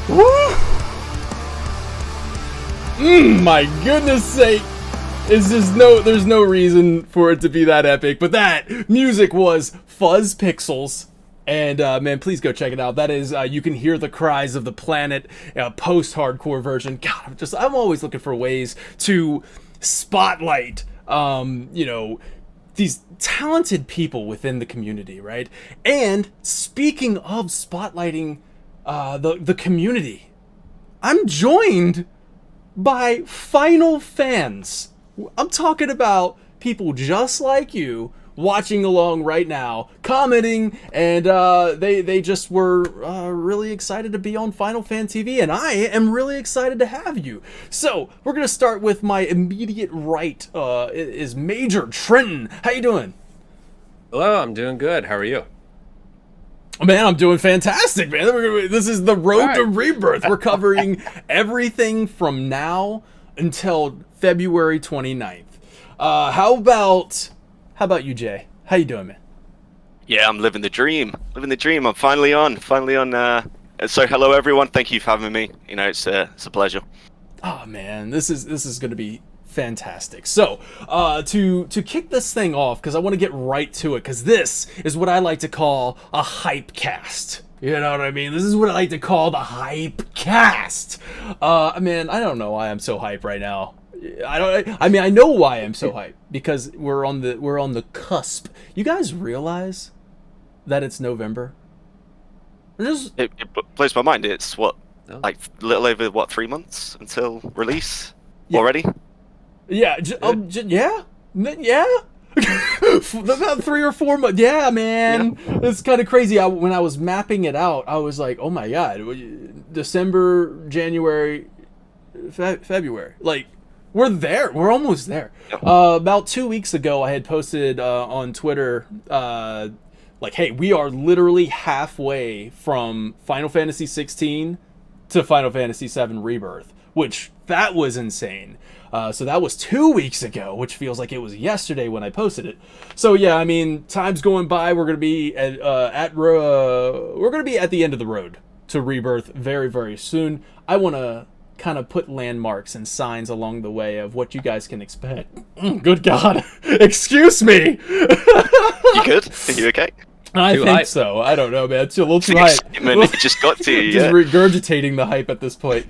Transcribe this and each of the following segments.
Woo! My goodness sake. There's no reason for it to be that epic, but that music was Fuzz Pixels. And man, please go check it out. That is, you can hear the cries of the planet, post-hardcore version. God, I'm always looking for ways to spotlight, these talented people within the community, right? And speaking of spotlighting, the community, I'm joined by final fans. I'm talking about people just like you watching along right now, commenting, and they just were really excited to be on Final Fan TV, and I am really excited to have you. So we're gonna start with my immediate right. Is Major Trenton. How you doing? Hello, I'm doing good. How are you? Man, I'm doing fantastic, man. This is the road to Rebirth. We're covering everything from now until February 29th. How about you, Jay? How you doing, man? Yeah, I'm living the dream. I'm finally on. So hello, everyone. Thank you for having me. It's a pleasure. Oh man, this is going to be fantastic. So, to kick this thing off, because I want to get right to it, because this is what I like to call a hype cast. You know what I mean? This is what I like to call the hype cast. Man, I don't know why I'm so hype right now. I know why I'm so hyped, because we're on the cusp. You guys realize that it's November? It blows my mind. It's like a little over 3 months until release already. Yeah, yeah. About 3 or 4 months. Yeah, man, it's kind of crazy. When I was mapping it out, I was like, oh my god, December, January, February, like. We're there. We're almost there. About 2 weeks ago, I had posted on Twitter, like, hey, we are literally halfway from Final Fantasy 16 to Final Fantasy 7 Rebirth, which that was insane. So that was 2 weeks ago, which feels like it was yesterday when I posted it. So yeah, I mean, time's going by. We're gonna be at the end of the road to Rebirth very, very soon. I want to kind of put landmarks and signs along the way of what you guys can expect. Good God. Excuse me. You good? Are you okay? I think so. I don't know, man. It's a little too hype. It just got to you. Just regurgitating the hype at this point.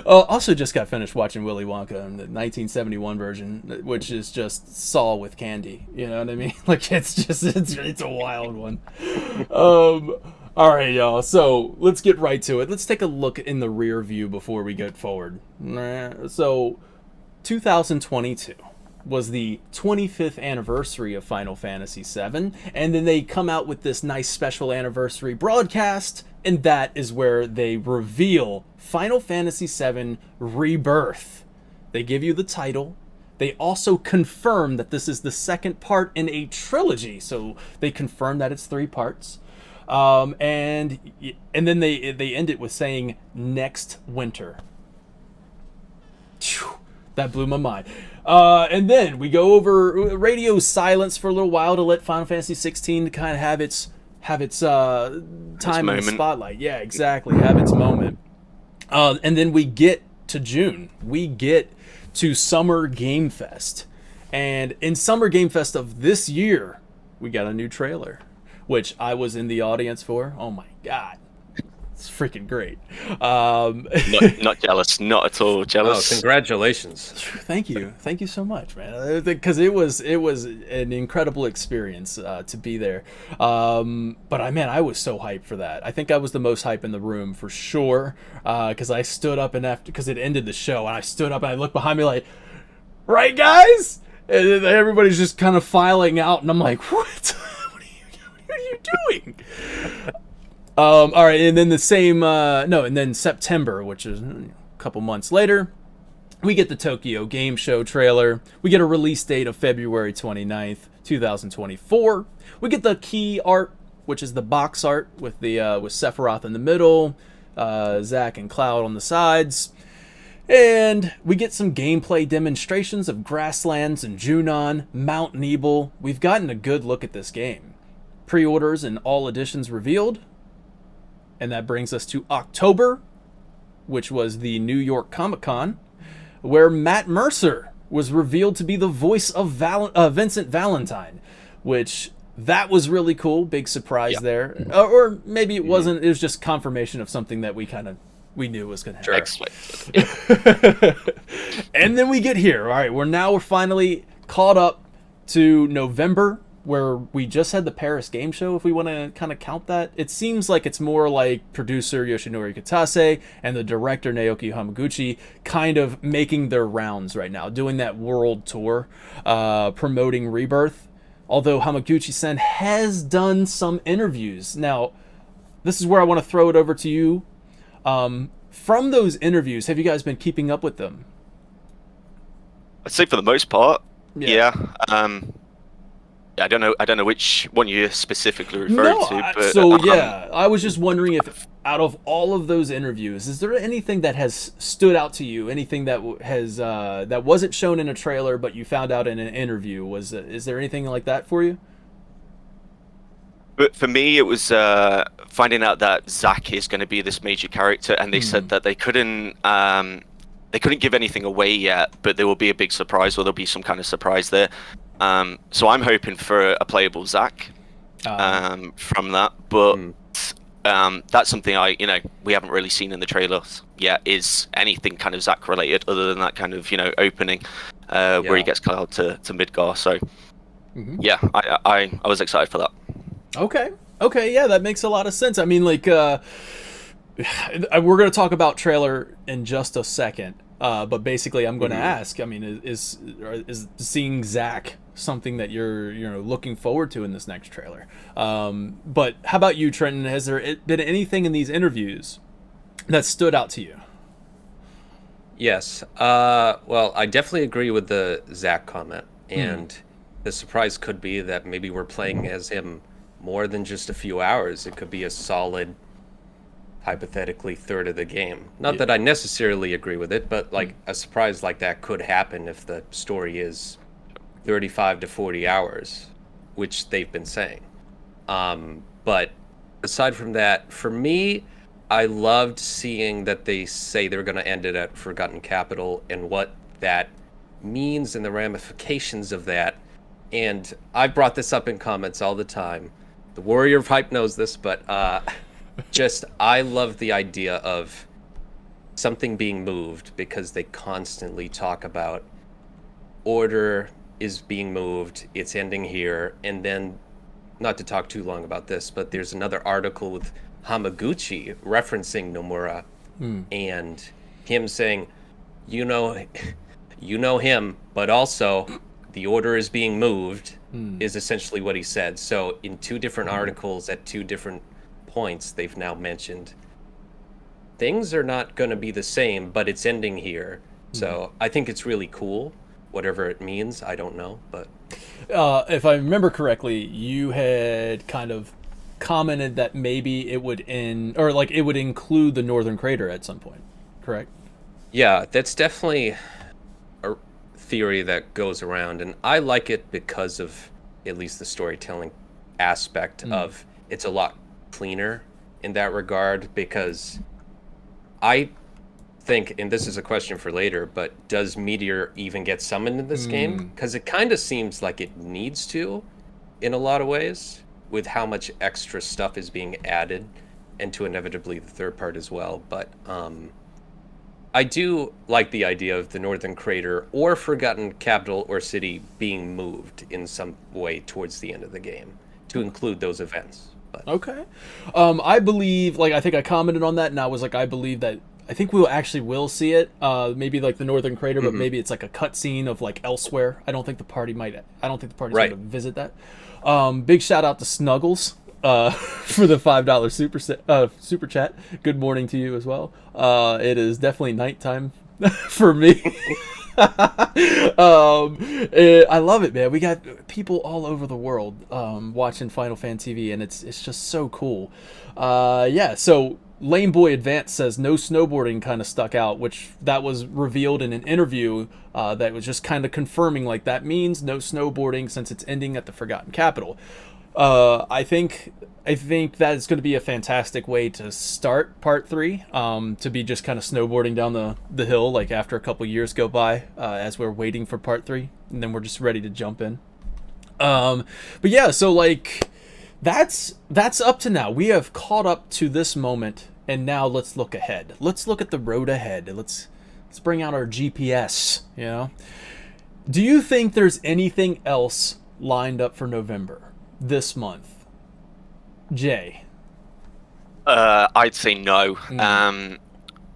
Also just got finished watching Willy Wonka in the 1971 version, which is just Saw with candy. You know what I mean? Like, it's a wild one. All right, y'all. So let's get right to it. Let's take a look in the rear view before we get forward. So 2022 was the 25th anniversary of Final Fantasy VII, and then they come out with this nice special anniversary broadcast, and that is where they reveal Final Fantasy VII Rebirth. They give you the title. They also confirm that this is the second part in a trilogy, so they confirm that it's 3 parts. And then they end it with saying next winter. Whew, that blew my mind. And then we go over radio silence for a little while to let Final Fantasy 16 kind of have its time in the spotlight. Yeah, exactly. Have its moment. And then we get to June. We get to Summer Game Fest. And in Summer Game Fest of this year, we got a new trailer, which I was in the audience for. Oh my god, it's freaking great. Not jealous, not at all jealous. Oh, congratulations! Thank you so much, man. Because it was an incredible experience to be there. But I was so hyped for that. I think I was the most hype in the room for sure. Because I stood up because it ended the show, and I stood up and I looked behind me like, right, guys, and then everybody's just kind of filing out, and I'm like, what? What are you doing? All right, and then and then September, which is a couple months later, we get the Tokyo Game Show trailer. We get a release date of February 29th, 2024. We get the key art, which is the box art with Sephiroth in the middle, Zack and Cloud on the sides. And we get some gameplay demonstrations of Grasslands and Junon, Mount Nebel. We've gotten a good look at this game. pre-orders and all editions revealed. And that brings us to October, which was the New York Comic-Con, where Matt Mercer was revealed to be the voice of Vincent Valentine, which that was really cool. Big surprise there. Or maybe it wasn't. It was just confirmation of something that we knew was going to happen. Expected. And then we get here. All right, we're finally caught up to November, where we just had the Paris Game Show, if we want to kind of count that. It seems like it's more like producer Yoshinori Kitase and the director Naoki Hamaguchi kind of making their rounds right now, doing that world tour, promoting Rebirth. Although Hamaguchi-san has done some interviews. Now, this is where I want to throw it over to you. From those interviews, have you guys been keeping up with them? I'd say for the most part, yeah. I don't know which one you're specifically referring to. But, I was just wondering if, out of all of those interviews, is there anything that has stood out to you? Anything that has that wasn't shown in a trailer, but you found out in an interview? Is there anything like that for you? But for me, it was finding out that Zack is going to be this major character, and they said that they couldn't give anything away yet, but there will be a big surprise, or there'll be some kind of surprise there. So I'm hoping for a playable Zack from that, but that's something we haven't really seen in the trailers yet. Is anything kind of Zack related other than that kind of opening where he gets called to Midgar? So yeah, I was excited for that. Okay, yeah, that makes a lot of sense. I mean, like, we're going to talk about trailer in just a second, but basically I'm going to ask, I mean, is seeing Zack something that you're looking forward to in this next trailer? But how about you, Trenton? Has there been anything in these interviews that stood out to you? Yes. Well, I definitely agree with the Zack comment, and the surprise could be that maybe we're playing as him more than just a few hours. It could be a solid, hypothetically, third of the game. Not that I necessarily agree with it, but like a surprise like that could happen if the story is 35 to 40 hours, which they've been saying. But aside from that, for me, I loved seeing that they say they're going to end it at Forgotten Capital and what that means and the ramifications of that. And I brought this up in comments all the time. The Warrior of Hype knows this, but I love the idea of something being moved, because they constantly talk about order is being moved, it's ending here. And then, not to talk too long about this, but there's another article with Hamaguchi referencing Nomura and him saying, you know him, but also the order is being moved is essentially what he said. So in two different articles at two different points, they've now mentioned things are not going to be the same, but it's ending here. So I think it's really cool. Whatever it means, I don't know. But if I remember correctly, you had kind of commented that maybe it would end, or like it would include the Northern Crater at some point, correct? Yeah, that's definitely a theory that goes around, and I like it because of at least the storytelling aspect of it's a lot cleaner in that regard, because I think, and this is a question for later, but does Meteor even get summoned in this game? Because it kind of seems like it needs to in a lot of ways, with how much extra stuff is being added, and to inevitably the third part as well. But I do like the idea of the Northern Crater or Forgotten Capital or City being moved in some way towards the end of the game to include those events. But. Okay. I believe, like, I think I commented on that, and I was like, I believe that, I think we will see it, maybe like the Northern Crater, but maybe it's like a cutscene of like elsewhere. I don't think the party's going to visit that. Big shout out to Snuggles for the $5 super chat. Good morning to you as well. It is definitely nighttime for me. I love it, man. We got people all over the world watching Final Fan TV, and it's just so cool. So Lame Boy Advance says no snowboarding kind of stuck out, which that was revealed in an interview that was just kind of confirming like that means no snowboarding since it's ending at the Forgotten Capital. I think that is going to be a fantastic way to start part 3. To be just kind of snowboarding down the hill, like after a couple years go by, as we're waiting for part 3, and then we're just ready to jump in. But yeah, so like that's up to now. We have caught up to this moment, and now let's look ahead. Let's look at the road ahead. Let's bring out our GPS. You know, do you think there's anything else lined up for November this month, Jay? I'd say no.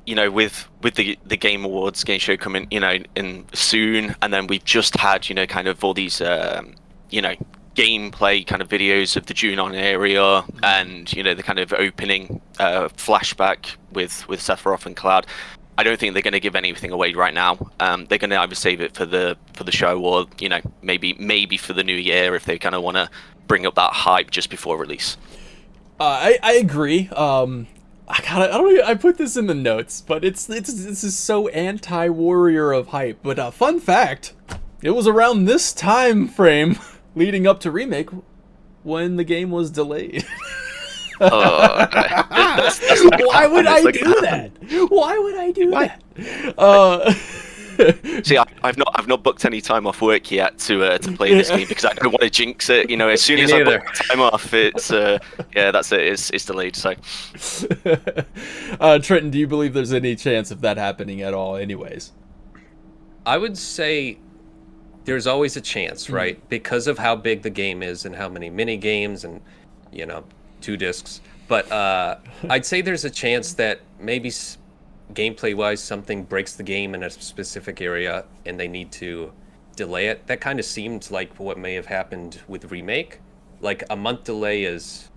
You know, with the Game Awards game show coming, you know, in soon, and then we've just had, you know, kind of all these you know, gameplay kind of videos of the Junon area, and you know, the kind of opening flashback with Sephiroth and Cloud. I don't think they're going to give anything away right now. They're going to either save it for the show, or you know, maybe for the new year if they kind of want to bring up that hype just before release. I agree. I put this in the notes, but this is so anti-warrior of hype. But fun fact, it was around this time frame leading up to Remake when the game was delayed. Why would I do that? Why would I do that? See, I've not booked any time off work yet to play this game because I don't want to jinx it. You know, as soon as I book time off, it's yeah, that's it. It's delayed. So, Trenton, do you believe there's any chance of that happening at all? Anyways, I would say there's always a chance, right? Because of how big the game is and how many mini games and, you know, 2 discs. But I'd say there's a chance that maybe gameplay-wise something breaks the game in a specific area and they need to delay it. That kind of seemed like what may have happened with Remake. Like, a month delay is,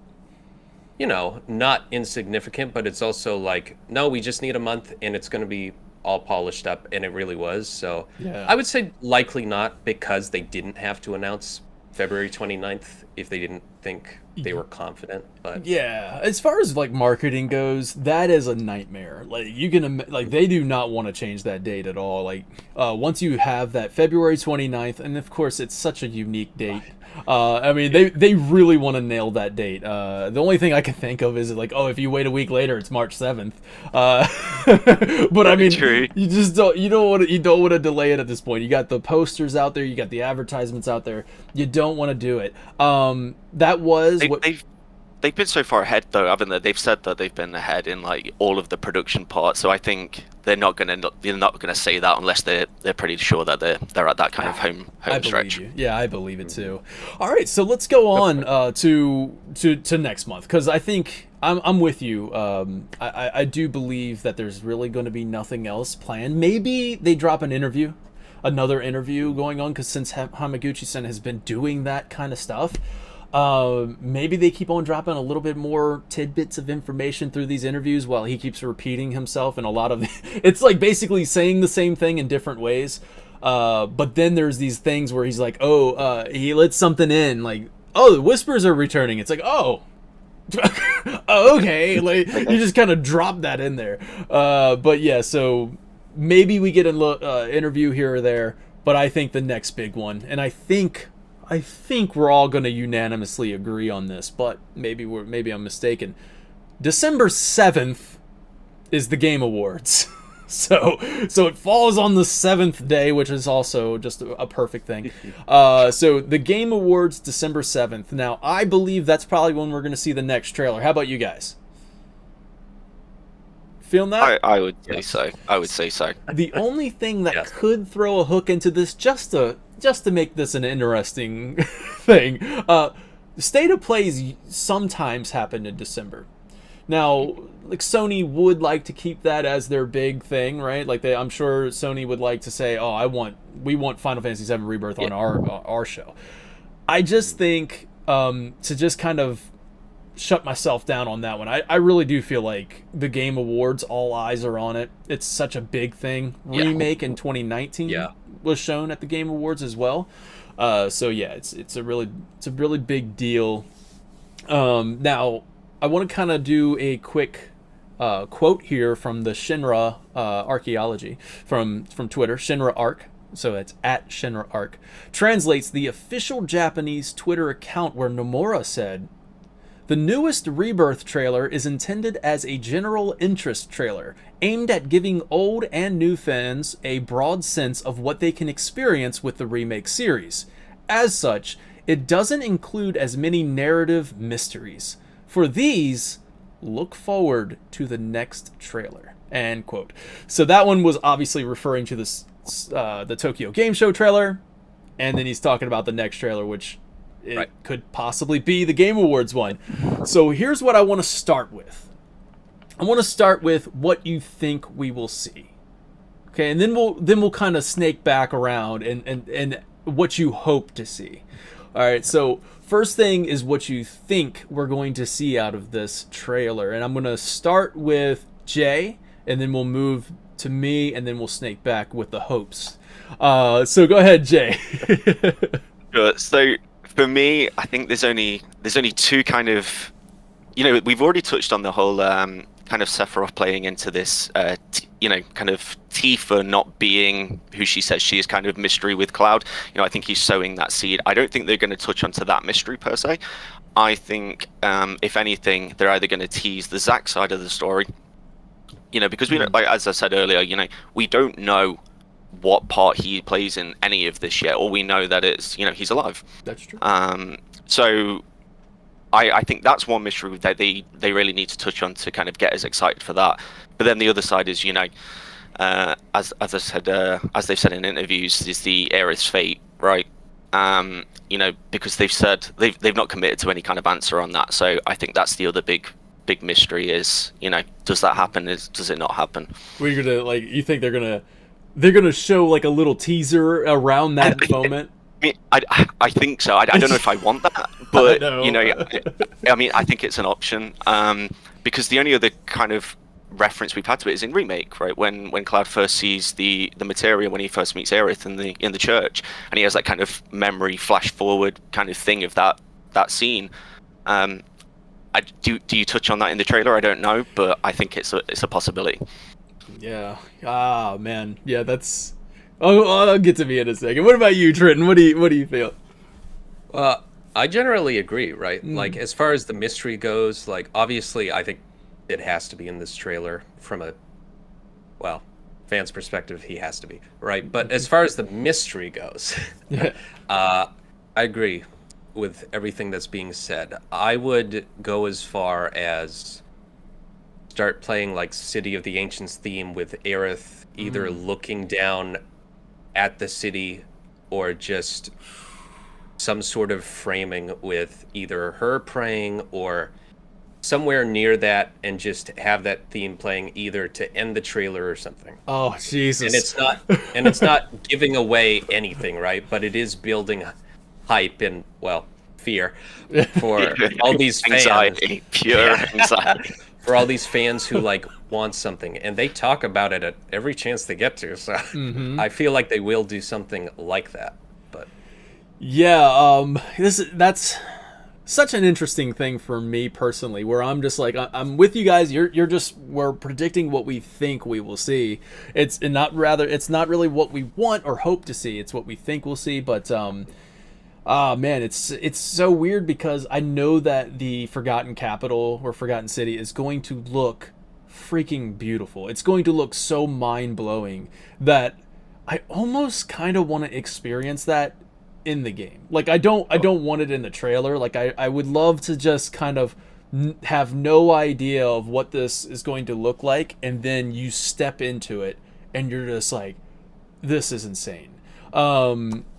you know, not insignificant, but it's also like, no, we just need a month and it's going to be all polished up, and it really was. So yeah. I would say likely not, because they didn't have to announce February 29th if they didn't think they were confident. But yeah, as far as like marketing goes, that is a nightmare. Like, you can like, they do not want to change that date at all. Like, once you have that February 29th, and of course it's such a unique date. I mean, they really want to nail that date. The only thing I can think of is like, oh, if you wait a week later, it's March 7th. But I mean, true. you don't want to delay it at this point. You got the posters out there, you got the advertisements out there. You don't want to do it. That was They've been so far ahead though, haven't they? They've said that they've been ahead in like all of the production parts. So I think they're not gonna say that unless they're pretty sure that they're at that kind of home stretch. You. Yeah, I believe it too. All right, so let's go on to next month, because I think I'm with you. I do believe that there's really going to be nothing else planned. Maybe they drop another interview going on, because since Hamaguchi-san has been doing that kind of stuff. Maybe they keep on dropping a little bit more tidbits of information through these interviews while he keeps repeating himself, and a lot of it's like basically saying the same thing in different ways. But then there's these things where he's like, he let something in, like, oh, the whispers are returning. It's like, oh, okay, like you just kind of drop that in there. But yeah, so maybe we get an interview here or there, but I think the next big one, and I think we're all going to unanimously agree on this, but maybe I'm mistaken. December 7th is the Game Awards. So it falls on the 7th day, which is also just a perfect thing. So the Game Awards, December 7th. Now, I believe that's probably when we're going to see the next trailer. How about you guys? Feeling that? I would say so. I would say so. The only thing that could throw a hook into this, just to make this an interesting thing, State of Plays sometimes happen in December. Now, like, Sony would like to keep that as their big thing, right? Like, I'm sure Sony would like to say, "Oh, we want Final Fantasy VII Rebirth on our show." I just think to just kind of shut myself down on that one. I really do feel like the Game Awards, all eyes are on it. It's such a big thing. Remake in 2019 was shown at the Game Awards as well. So yeah, it's a really big deal. Now I want to kind of do a quick quote here from the Shinra archaeology from Twitter, Shinra Arc. so it's at Shinra Arc, translates the official Japanese Twitter account where Nomura said, "The newest Rebirth trailer is intended as a general interest trailer, aimed at giving old and new fans a broad sense of what they can experience with the remake series. As such, it doesn't include as many narrative mysteries. For these, look forward to the next trailer." End quote. So that one was obviously referring to this the Tokyo Game Show trailer, and then he's talking about the next trailer, which it could possibly be the Game Awards one. So here's what I want to start with. I want to start with what you think we will see. Okay, and then we'll kind of snake back around and what you hope to see. All right, so first thing is what you think we're going to see out of this trailer. And I'm going to start with Jay, and then we'll move to me, and then we'll snake back with the hopes. So go ahead, Jay. Sure. So for me, I think there's only two kind of, we've already touched on the whole kind of Sephiroth playing into this, kind of Tifa not being who she says she is, kind of mystery with Cloud. I think he's sowing that seed. I don't think they're going to touch onto that mystery per se. I think, if anything, they're either going to tease the Zack side of the story, because we don't, like as I said earlier, we don't know what part he plays in any of this yet. All we know that it's, he's alive. That's true. So I think that's one mystery that they really need to touch on to kind of get us excited for that. But then the other side is, as I said, as they've said in interviews, is the Aerith's fate, right? Because they've said they've not committed to any kind of answer on that. So I think that's the other big mystery is, does that happen? Does it not happen? We're gonna you think they're gonna show like a little teaser around that moment? I think so. I don't know if I want that, but I think it's an option. Because the only other kind of reference we've had to it is in Remake, right? When Cloud first sees the materia, when he first meets Aerith in the church, and he has that kind of memory flash forward kind of thing of that scene. Do you touch on that in the trailer? I don't know, but I think it's a possibility. Yeah. Ah, man. Yeah, that's. Oh, I'll get to me in a second. What about you, Trenton? What do you feel? I generally agree, right? Like, as far as the mystery goes, like, obviously, I think it has to be in this trailer from a, fan's perspective, he has to be, right? But as far as the mystery goes, I agree with everything that's being said. I would go as far as start playing, like, City of the Ancients theme with Aerith either looking down at the city or just some sort of framing with either her praying or somewhere near that, and just have that theme playing either to end the trailer or something. Oh, Jesus. And it's not giving away anything, right? But it is building hype and, fear for all these fans. Anxiety, pure anxiety. For all these fans who want something, and they talk about it at every chance they get to. So I feel like they will do something like that. But that's such an interesting thing for me personally, where I'm just like, I'm with you guys. We're predicting what we think we will see. It's not really what we want or hope to see. It's what we think we'll see. But man, it's so weird because I know that the Forgotten Capital or Forgotten City is going to look freaking beautiful. It's going to look so mind-blowing that I almost kind of want to experience that in the game. Like, I don't want it in the trailer. Like, I would love to just kind of have no idea of what this is going to look like, and then you step into it and you're just like, this is insane.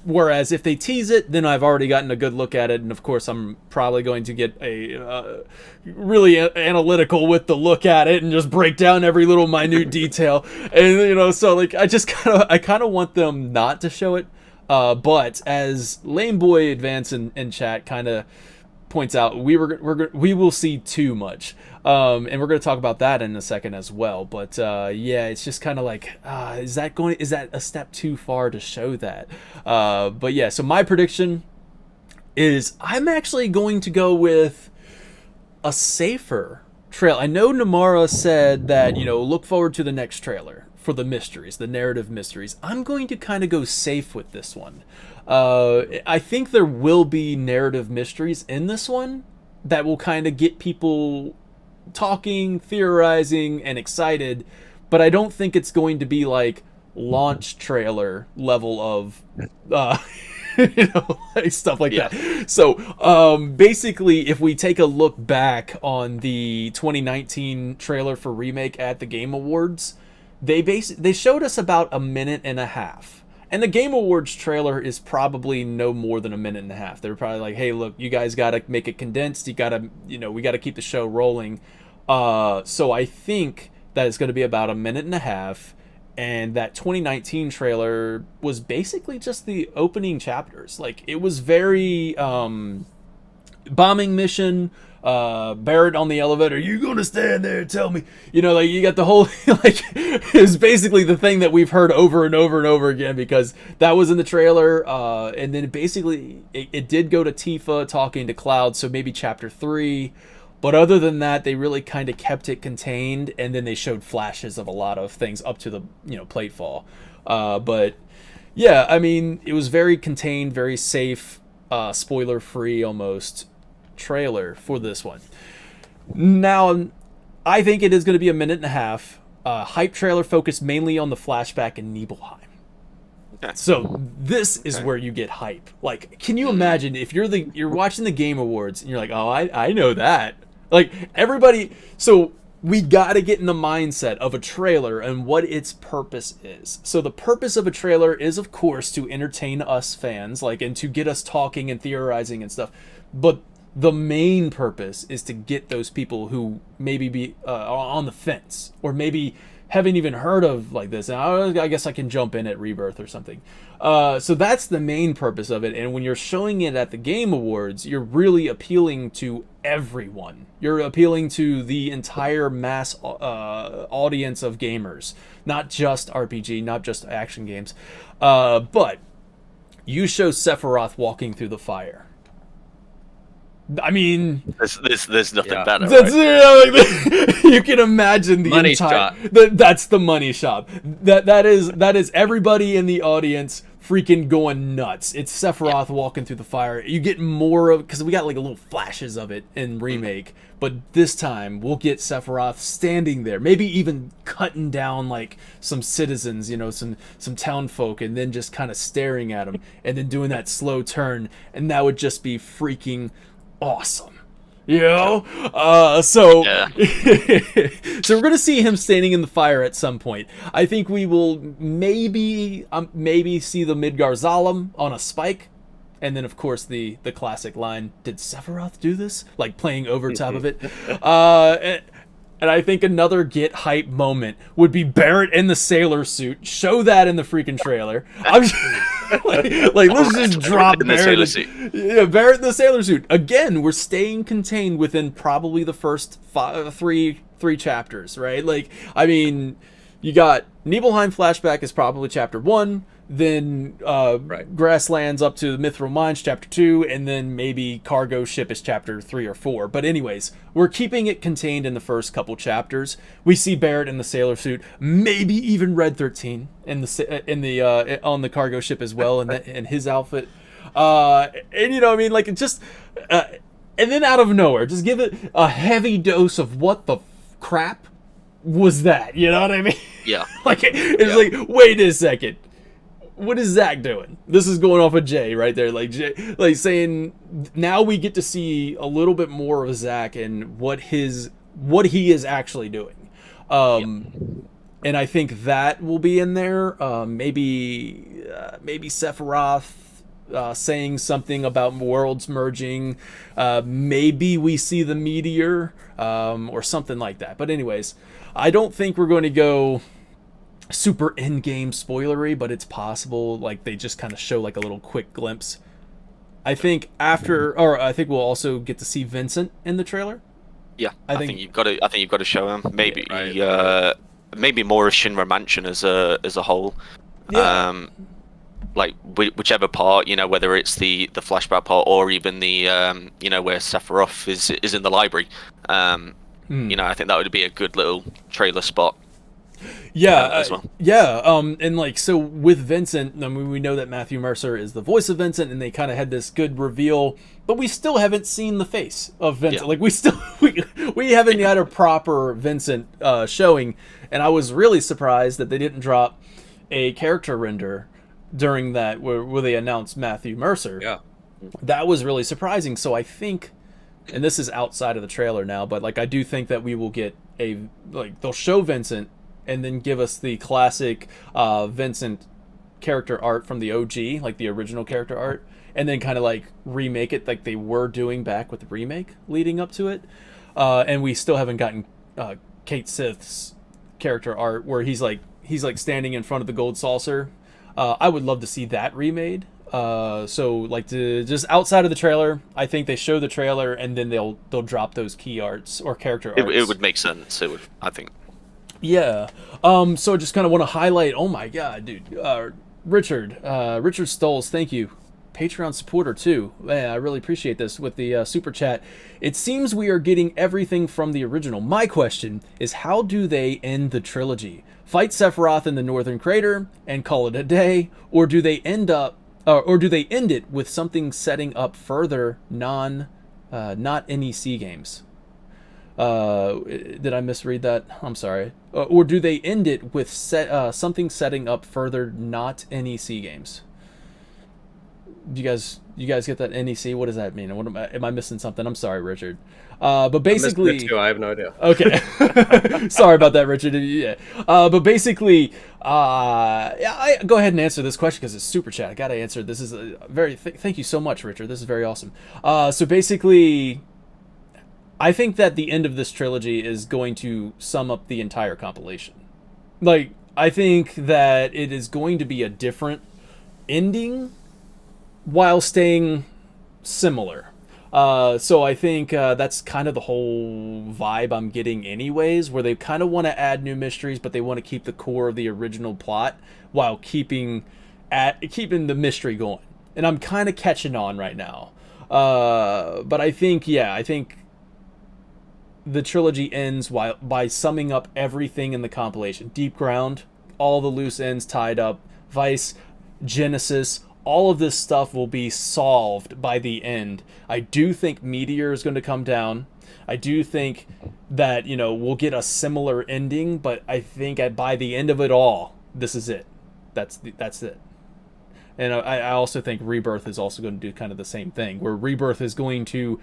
Whereas if they tease it, then I've already gotten a good look at it, and of course I'm probably going to get a really analytical with the look at it and just break down every little minute detail. And so like I kind of want them not to show it. But as Lame Boy Advance in chat kind of points out, we will see too much. And we're going to talk about that in a second as well. But yeah, it's just kind of like, is that a step too far to show that? But yeah, so my prediction is I'm actually going to go with a safer trail. I know Nomura said that, look forward to the next trailer for the mysteries, the narrative mysteries. I'm going to kind of go safe with this one. I think there will be narrative mysteries in this one that will kind of get people talking, theorizing, and excited, but I don't think it's going to be like launch trailer level of like stuff like that. So basically, if we take a look back on the 2019 trailer for Remake at the Game Awards, they showed us about a minute and a half. And the Game Awards trailer is probably no more than a minute and a half. They're probably like, hey, look, you guys got to make it condensed. We got to keep the show rolling. So I think that it's going to be about a minute and a half. And that 2019 trailer was basically just the opening chapters. Like, it was very bombing mission, Barrett on the elevator, you gonna stand there and tell me, like, you got the whole like, it's basically the thing that we've heard over and over and over again, because that was in the trailer, and then basically it did go to Tifa talking to Cloud, so maybe chapter 3. But other than that, they really kind of kept it contained, and then they showed flashes of a lot of things up to the platefall. But yeah, I mean, it was very contained, very safe, spoiler-free almost trailer for this one. Now, I think it is going to be a minute and a half. Hype trailer focused mainly on the flashback in Nibelheim. So this is where you get hype. Like, can you imagine if you're watching the Game Awards and you're like, oh, I know that. Like, everybody, so we got to get in the mindset of a trailer and what its purpose is. So the purpose of a trailer is, of course, to entertain us fans, like, and to get us talking and theorizing and stuff. But the main purpose is to get those people who maybe be on the fence, or maybe haven't even heard of like this, and I guess I can jump in at Rebirth or something. So that's the main purpose of it. And when you're showing it at the Game Awards, you're really appealing to everyone. You're appealing to the entire mass audience of gamers, not just RPG, not just action games. But you show Sephiroth walking through the fire. I mean, there's nothing better. That's, right? You can imagine the money entire. shot. That's the money shot. That is everybody in the audience freaking going nuts. It's Sephiroth walking through the fire. You get more of, because we got like a little flashes of it in Remake, but this time we'll get Sephiroth standing there, maybe even cutting down like some citizens, some town folk, and then just kind of staring at them, and then doing that slow turn, and that would just be freaking awesome, so so we're gonna see him standing in the fire at some point. I think we will maybe see the Midgar Zalem on a spike, and then of course the classic line, did Sephiroth do this, like playing over top of it. And I think another get hype moment would be Barrett in the sailor suit. Show that in the freaking trailer. I'm just, like let's just drop Barrett Barrett in the sailor suit. Again, we're staying contained within probably the first three chapters, right? Like, I mean, you got Nibelheim flashback is probably chapter 1. Then Grasslands up to the Mithril Mines, chapter 2, and then maybe Cargo Ship is chapter 3 or 4. But anyways, we're keeping it contained in the first couple chapters. We see Barrett in the sailor suit, maybe even Red 13 on the cargo ship as well, in his outfit. And I mean, like, it just and then out of nowhere, just give it a heavy dose of what the crap was that? You know what I mean? Yeah. Like it's like, wait a second. What is Zach doing? This is going off of Jay right there, like Jay, like saying now we get to see a little bit more of Zach and what he is actually doing, and I think that will be in there. Maybe Sephiroth saying something about worlds merging. Maybe we see the meteor or something like that. But anyways, I don't think we're going to go super in-game spoilery, but it's possible. Like, they just kind of show like a little quick glimpse. I think I think we'll also get to see Vincent in the trailer. Yeah, I think you've got to show him. Maybe maybe more of Shinra Mansion as a whole. Yeah. Like whichever part, whether it's the flashback part or even the where Sephiroth is in the library. I think that would be a good little trailer spot. Yeah, as well. yeah. And like, so with Vincent, I mean, we know that Matthew Mercer is the voice of Vincent, and they kind of had this good reveal, but we still haven't seen the face of Vincent. Yeah. Like, we haven't had a proper Vincent showing, and I was really surprised that they didn't drop a character render during that where they announced Matthew Mercer. Yeah. That was really surprising. So I think, and this is outside of the trailer now, but like I do think that we will get they'll show Vincent and then give us the classic Vincent character art from the OG, like the original character art, and then kind of like remake it like they were doing back with the remake leading up to it. And we still haven't gotten Kate Sith's character art where he's like standing in front of the gold saucer. I would love to see that remade. So like to just outside of the trailer, I think they show the trailer and then they'll drop those key arts or character arts. It would make sense. It would, I think. Yeah. So I just kind of want to highlight. Oh my God, dude. Richard Stolz, thank you. Patreon supporter too. Man, I really appreciate this with the super chat. It seems we are getting everything from the original. My question is, how do they end the trilogy? Fight Sephiroth in the Northern Crater and call it a day, or do they end it with something setting up further not NEC games? Did I misread that? I'm sorry. Or do they end it with something setting up further not NEC games? Do you guys get that NEC? What does that mean? Am I missing something? I'm sorry, Richard. But basically, I missed it too. I have no idea. Okay. Sorry about that, Richard. Yeah. But basically, I go ahead and answer this question because it's super chat. I gotta answer. This is a very thank you so much, Richard. This is very awesome. So basically, I think that the end of this trilogy is going to sum up the entire compilation. Like, I think that it is going to be a different ending while staying similar. So I think that's kind of the whole vibe I'm getting anyways, where they kind of want to add new mysteries, but they want to keep the core of the original plot while keeping the mystery going. And I'm kind of catching on right now. But I think the trilogy ends by summing up everything in the compilation. Deep Ground, all the loose ends tied up, Vice, Genesis, all of this stuff will be solved by the end. I do think Meteor is going to come down. I do think that, we'll get a similar ending, but I think by the end of it all, this is it. That's it. And I also think Rebirth is also going to do kind of the same thing, where Rebirth is going to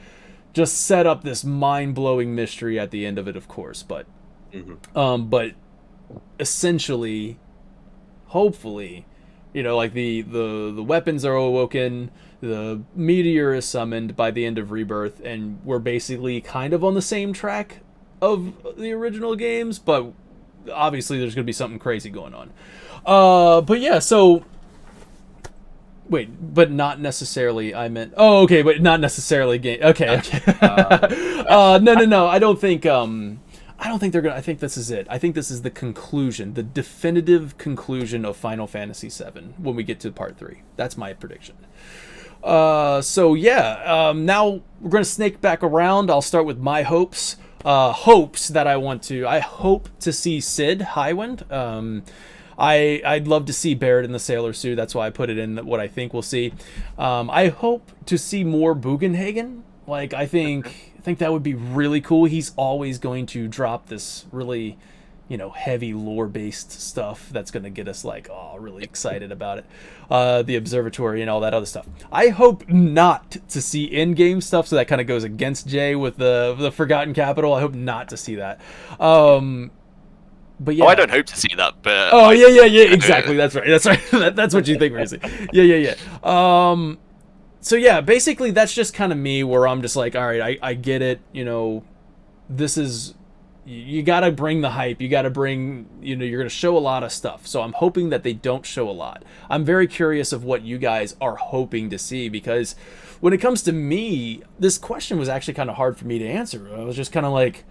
just set up this mind-blowing mystery at the end of it, of course. But, but essentially, hopefully, like the weapons are awoken, the meteor is summoned by the end of Rebirth, and we're basically kind of on the same track of the original games, but obviously there's going to be something crazy going on. But yeah, so wait, but not necessarily. I meant. Oh, okay, but not necessarily game. Okay. No. I don't think they're gonna. I think this is it. I think this is the conclusion, the definitive conclusion of Final Fantasy VII when we get to Part 3. That's my prediction. So yeah. Now we're gonna snake back around. I'll start with my hopes. Hopes that I want to. I hope to see Cid Highwind. I'd love to see Barrett in the sailor suit. That's why I put it in what I think we'll see. I hope to see more Bugenhagen. Like, I think that would be really cool. He's always going to drop this really, heavy lore-based stuff that's going to get us really excited about it. The observatory and all that other stuff. I hope not to see in-game stuff, so that kind of goes against Jay with the Forgotten Capital. I hope not to see that. But yeah. Oh, I don't hope to see that, but... Oh, yeah, exactly. That's right. That's what you think, Marcy. Yeah. So yeah, basically that's just kind of me, where I'm just like, all right, I get it. This is... You got to bring the hype. You got to bring... you're going to show a lot of stuff. So I'm hoping that they don't show a lot. I'm very curious of what you guys are hoping to see, because when it comes to me, this question was actually kind of hard for me to answer. I was just kind of like,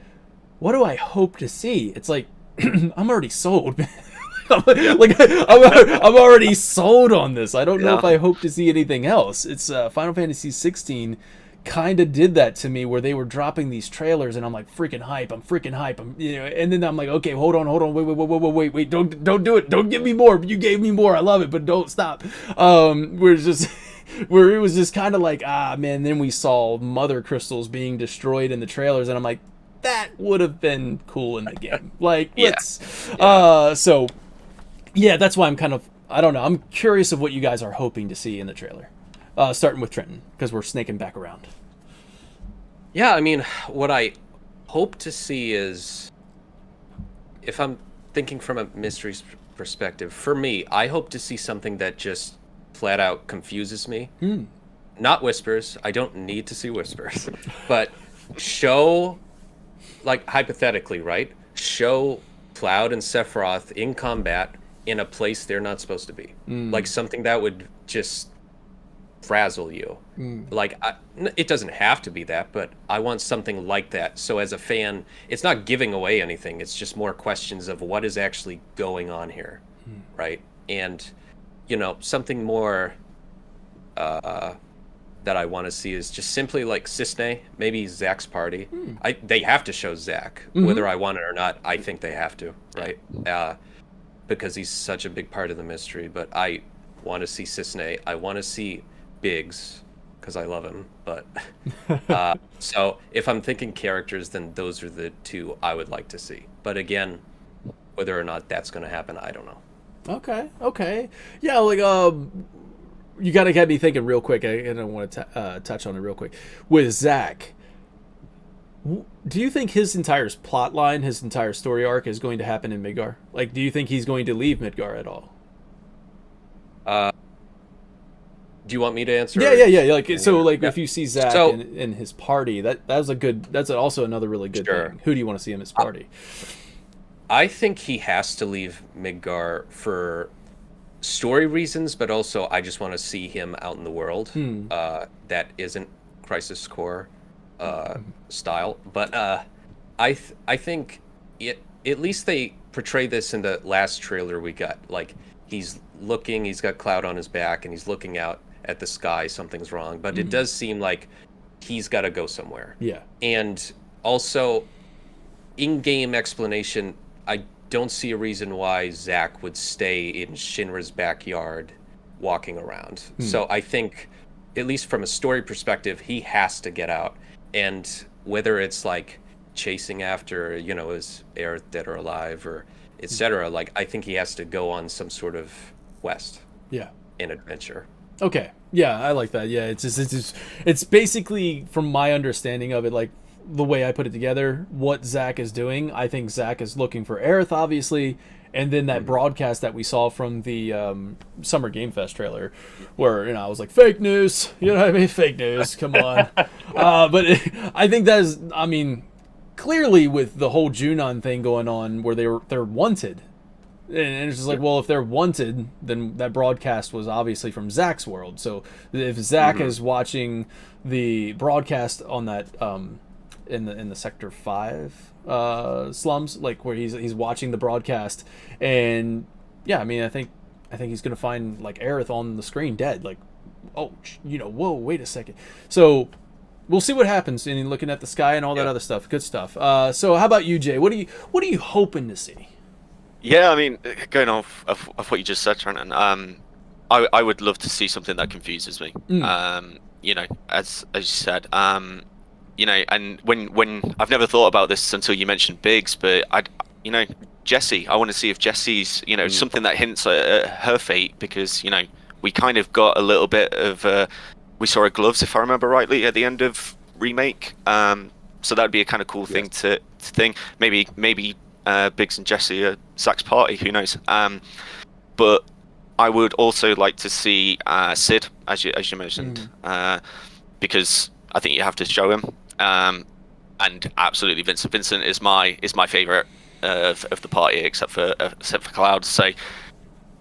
what do I hope to see? It's like, I'm already sold, man. I'm already sold on this. I don't know if I hope to see anything else. It's Final Fantasy 16 kind of did that to me, where they were dropping these trailers and I'm like freaking hype, and then I'm like, okay, hold on, wait, don't do it, don't give me more. You gave me more, I love it, but don't stop. We're just where it was just kind of like, man. Then we saw mother crystals being destroyed in the trailers, and I'm like, that would have been cool in the game. Like, so yeah, that's why I'm kind of, I don't know, I'm curious of what you guys are hoping to see in the trailer. Starting with Trenton, because we're snaking back around. Yeah, I mean, what I hope to see is, if I'm thinking from a mystery perspective, for me, I hope to see something that just flat out confuses me. Not whispers. I don't need to see whispers. But show, like, hypothetically, right? Show Cloud and Sephiroth in combat in a place they're not supposed to be. Like, something that would just frazzle you. Like, it doesn't have to be that, but I want something like that. So as a fan, it's not giving away anything. It's just more questions of what is actually going on here, right? And, you know, something more that I want to see is just simply like Cisne, maybe Zack's party. They have to show Zack, whether I want it or not. I think they have to, right? Because he's such a big part of the mystery. But I want to see Cisne. I want to see Biggs, because I love him. But so if I'm thinking characters, then those are the two I would like to see. But again, whether or not that's going to happen, I don't know. Okay. Yeah, like, you gotta get me thinking real quick. I don't want to touch on it real quick. With Zack, do you think his entire plot line, his entire story arc is going to happen in Midgar? Like, do you think he's going to leave Midgar at all? Do you want me to answer? Yeah. Like, so, like, if you see Zack in his party, that's also another really good thing. Who do you want to see in his party? I think he has to leave Midgar for story reasons, but also I just want to see him out in the world. That isn't Crisis Core style, but I think at least they portray this in the last trailer we got. Like, he's got Cloud on his back, and he's looking out at the sky. Something's wrong, but it does seem like he's got to go somewhere. Yeah, and also in-game explanation, I don't see a reason why Zack would stay in Shinra's backyard walking around. So I think, at least from a story perspective, he has to get out. And whether it's like chasing after, you know, is Aerith dead or alive, or etc., like, I think he has to go on some sort of quest. Yeah. An adventure. Okay. Yeah, I like that. Yeah, it's basically, from my understanding of it, like, the way I put it together, what Zack is doing, I think Zack is looking for Aerith, obviously, and then that broadcast that we saw from the Summer Game Fest trailer, where, you know, I was like, fake news, you know what I mean? Fake news, come on. But I think that is, I mean, clearly with the whole Junon thing going on, where they're wanted, and it's just like, well, if they're wanted, then that broadcast was obviously from Zack's world. So if Zack is watching the broadcast on that in the Sector 5 slums, like, where he's watching the broadcast, and yeah, I mean, I think he's gonna find, like, Aerith on the screen dead, like, oh, you know, whoa, wait a second. So we'll see what happens, and looking at the sky and all that other stuff. Good stuff. So how about you, Jay? What are you hoping to see? Yeah, I mean, going off of what you just said, Trenton, I would love to see something that confuses me. You know, as you said, you know, and when I've never thought about this until you mentioned Biggs, but you know, Jessie, I want to see if Jessie's, you know, something that hints at her fate, because, you know, we kind of got a little bit of we saw her gloves, if I remember rightly, at the end of Remake. So that'd be a kind of cool thing to think. Maybe Biggs and Jessie are Zack's party, who knows? But I would also like to see Sid, as you mentioned, because I think you have to show him. And absolutely, Vincent is my favorite of the party, except for Cloud. So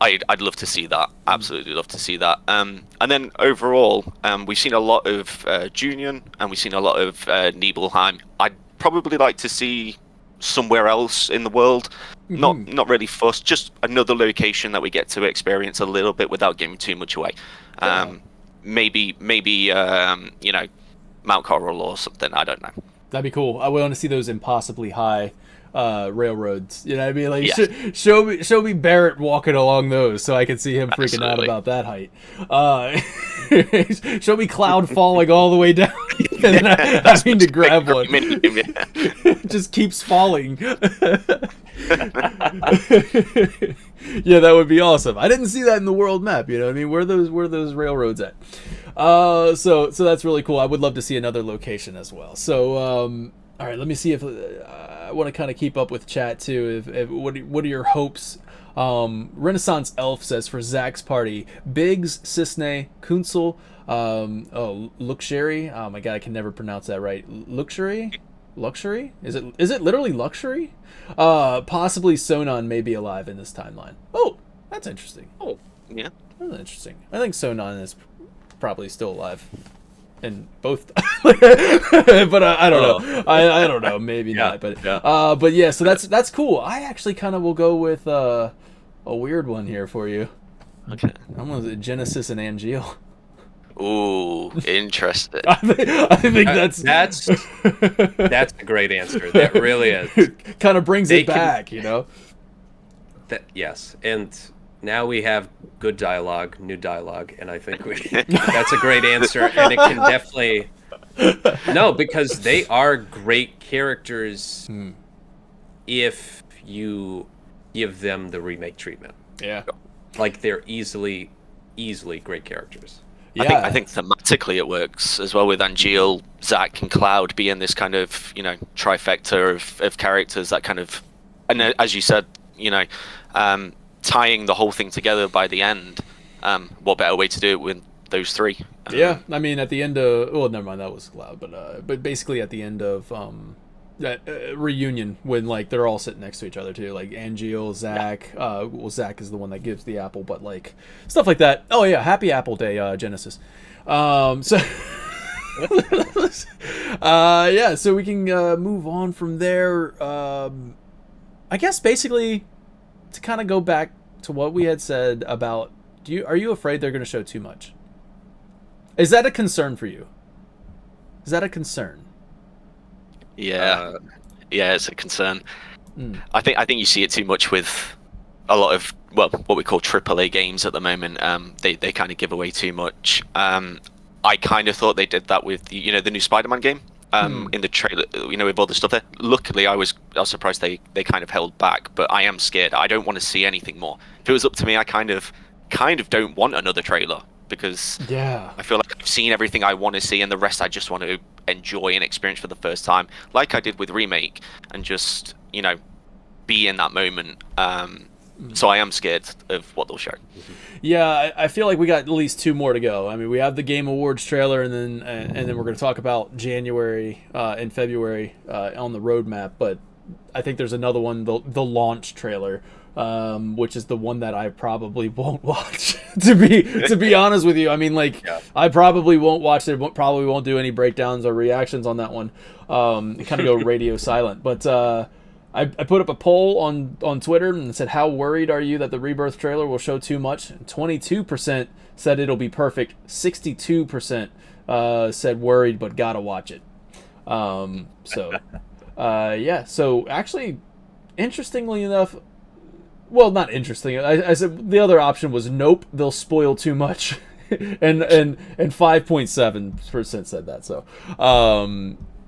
I'd love to see that. Absolutely love to see that. And then overall, we've seen a lot of Junion, and we've seen a lot of Nibelheim. I'd probably like to see somewhere else in the world. Not really fussed, just another location that we get to experience a little bit without giving too much away. Maybe you know, Mount Coral or something. I don't know. That'd be cool. I want to see those impossibly high railroads. You know what I mean? Like, Yeah. show me Barrett walking along those so I can see him freaking out Absolutely. about that height. Show me Cloud falling all the way down and then having to grab one. Yeah. Just keeps falling. Yeah, that would be awesome. I didn't see that in the world map. You know what I mean? Where those railroads at? So that's really cool. I would love to see another location as well. So all right, let me see if I want to kind of keep up with chat too. If what are your hopes? Renaissance Elf says for Zach's party, Biggs, Cisne, Kunzel, Luxury. Oh my god, I can never pronounce that right. Luxury? Is it literally luxury? Possibly Sonon may be alive in this timeline. Oh, that's interesting. Oh, yeah. That's interesting. I think Sonon is probably still alive in both. But I don't know. I don't know. Maybe not. But yeah. So that's cool. I actually kind of will go with a weird one here for you. Okay. I'm gonna Genesis and Angeal. Ooh, interesting. I think that's a great answer. That really is. Kind of brings They it can- back, you know. Yes, and now we have good dialogue, new dialogue, and I think that's a great answer, and it can definitely no, because they are great characters if you give them the remake treatment. Yeah. Like they're easily great characters. Yeah. I think thematically it works as well with Angeal, Zack, and Cloud being this kind of, trifecta of characters that kind of, and as you said, tying the whole thing together by the end. What better way to do it with those three? Yeah, I mean, at the end of never mind, that was Cloud, but basically at the end of that reunion when like they're all sitting next to each other too, like Angeal, Zack. Zack is the one that gives the apple, but like stuff like that. Oh yeah, happy Apple Day, Genesis. So yeah, so we can move on from there. I guess basically to kind of go back to what we had said about. Are you afraid they're going to show too much? Is that a concern for you? Is that a concern? Yeah, it's a concern. I think you see it too much with a lot of what we call AAA games at the moment. They kind of give away too much. I kind of thought they did that with the new Spider-Man game. In the trailer, with all the stuff there. Luckily, I was surprised they kind of held back. But I am scared. I don't want to see anything more. If it was up to me, I kind of don't want another trailer. Because I feel like I've seen everything I want to see, and the rest I just want to enjoy and experience for the first time, like I did with Remake, and just be in that moment. So I am scared of what they'll show. Yeah, I feel like we got at least two more to go. I mean, we have the Game Awards trailer, and then we're going to talk about January and February on the roadmap. But I think there's another one, the launch trailer. Which is the one that I probably won't watch. to be honest with you, I mean, I probably won't watch it. Probably won't do any breakdowns or reactions on that one. Kind of go radio silent. But I put up a poll on Twitter and said, "How worried are you that the Rebirth trailer will show too much?" 22% said it'll be perfect. 62% said worried but gotta watch it. Yeah. So actually, interestingly enough. Well, not interesting. I said the other option was nope, they'll spoil too much, and 5.7% said that. So,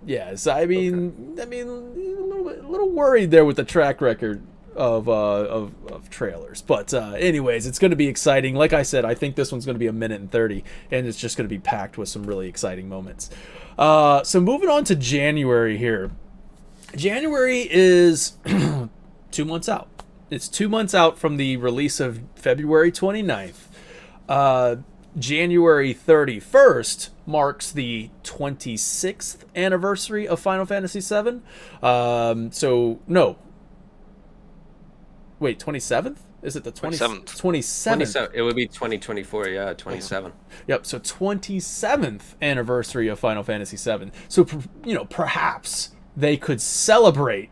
yes, I mean, a little worried there with the track record of trailers. But anyways, it's going to be exciting. Like I said, I think this one's going to be 1:30, and it's just going to be packed with some really exciting moments. So moving on to January here. January is 2 months out. It's 2 months out from the release of February 29th. January 31st marks the 26th anniversary of Final Fantasy VII. No. Wait, 27th? Is it the 27th? 27th. It would be 2024, yeah, 27. Yep, so 27th anniversary of Final Fantasy VII. So, perhaps they could celebrate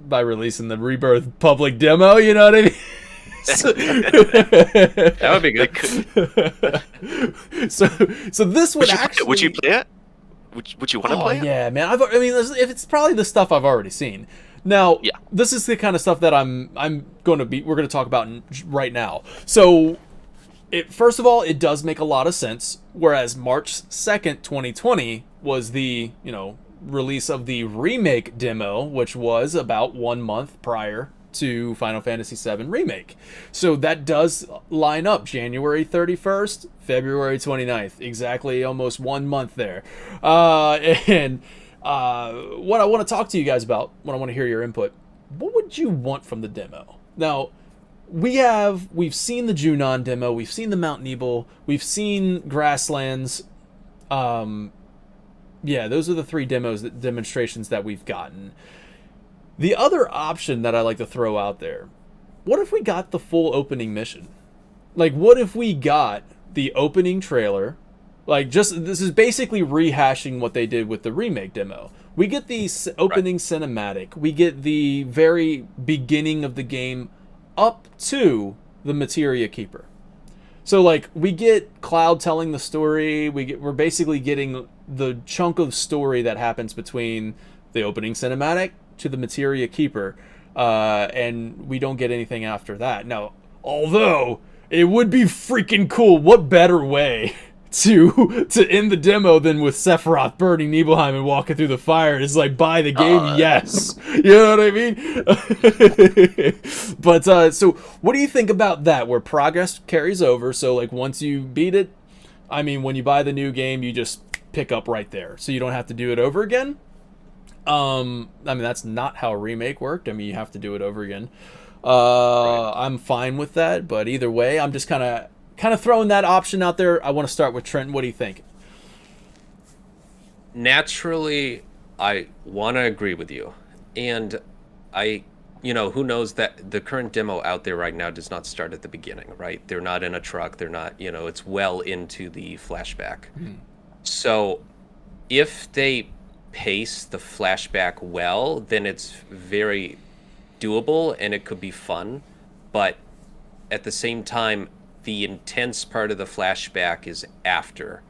by releasing the Rebirth public demo, you know what I mean? That would be good. So this would Would you play it? Would you want to Oh play it? yeah, man. I mean, if it's probably the stuff I've already seen. Now, Yeah. this is the kind of stuff that we're going to talk about right now. So, first of all, it does make a lot of sense. Whereas March 2nd, 2020 was the release of the remake demo, which was about 1 month prior to Final Fantasy VII Remake. So that does line up January 31st, February 29th. Exactly almost 1 month there. And what I want to talk to you guys about, what I want to hear your input, what would you want from the demo? Now, we've seen the Junon demo, we've seen the Mount Nebel, we've seen Grasslands. Yeah, those are the three demonstrations that we've gotten. The other option that I like to throw out there, what if we got the full opening mission? Like, what if we got the opening trailer? Like, this is basically rehashing what they did with the remake demo. We get the opening cinematic. We get the very beginning of the game up to the Materia Keeper. So, like, we get Cloud telling the story. We're basically getting the chunk of story that happens between the opening cinematic to the Materia Keeper, and we don't get anything after that. Now, although it would be freaking cool, what better way to end the demo than with Sephiroth burning Nibelheim and walking through the fire? It's like, buy the game, yes. You know what I mean? But so what do you think about that, where progress carries over? So like, once you beat it, I mean, when you buy the new game, you just pick up right there, so you don't have to do it over again. I mean, that's not how a remake worked. I mean, you have to do it over again. Right. I'm fine with that, but either way, I'm just kind of throwing that option out there. I want to start with Trent. What do you think? Naturally, I want to agree with you. And who knows that the current demo out there right now does not start at the beginning, right? They're not in a truck. They're not, it's well into the flashback. So if they pace the flashback well, then it's very doable and it could be fun. But at the same time, the intense part of the flashback is after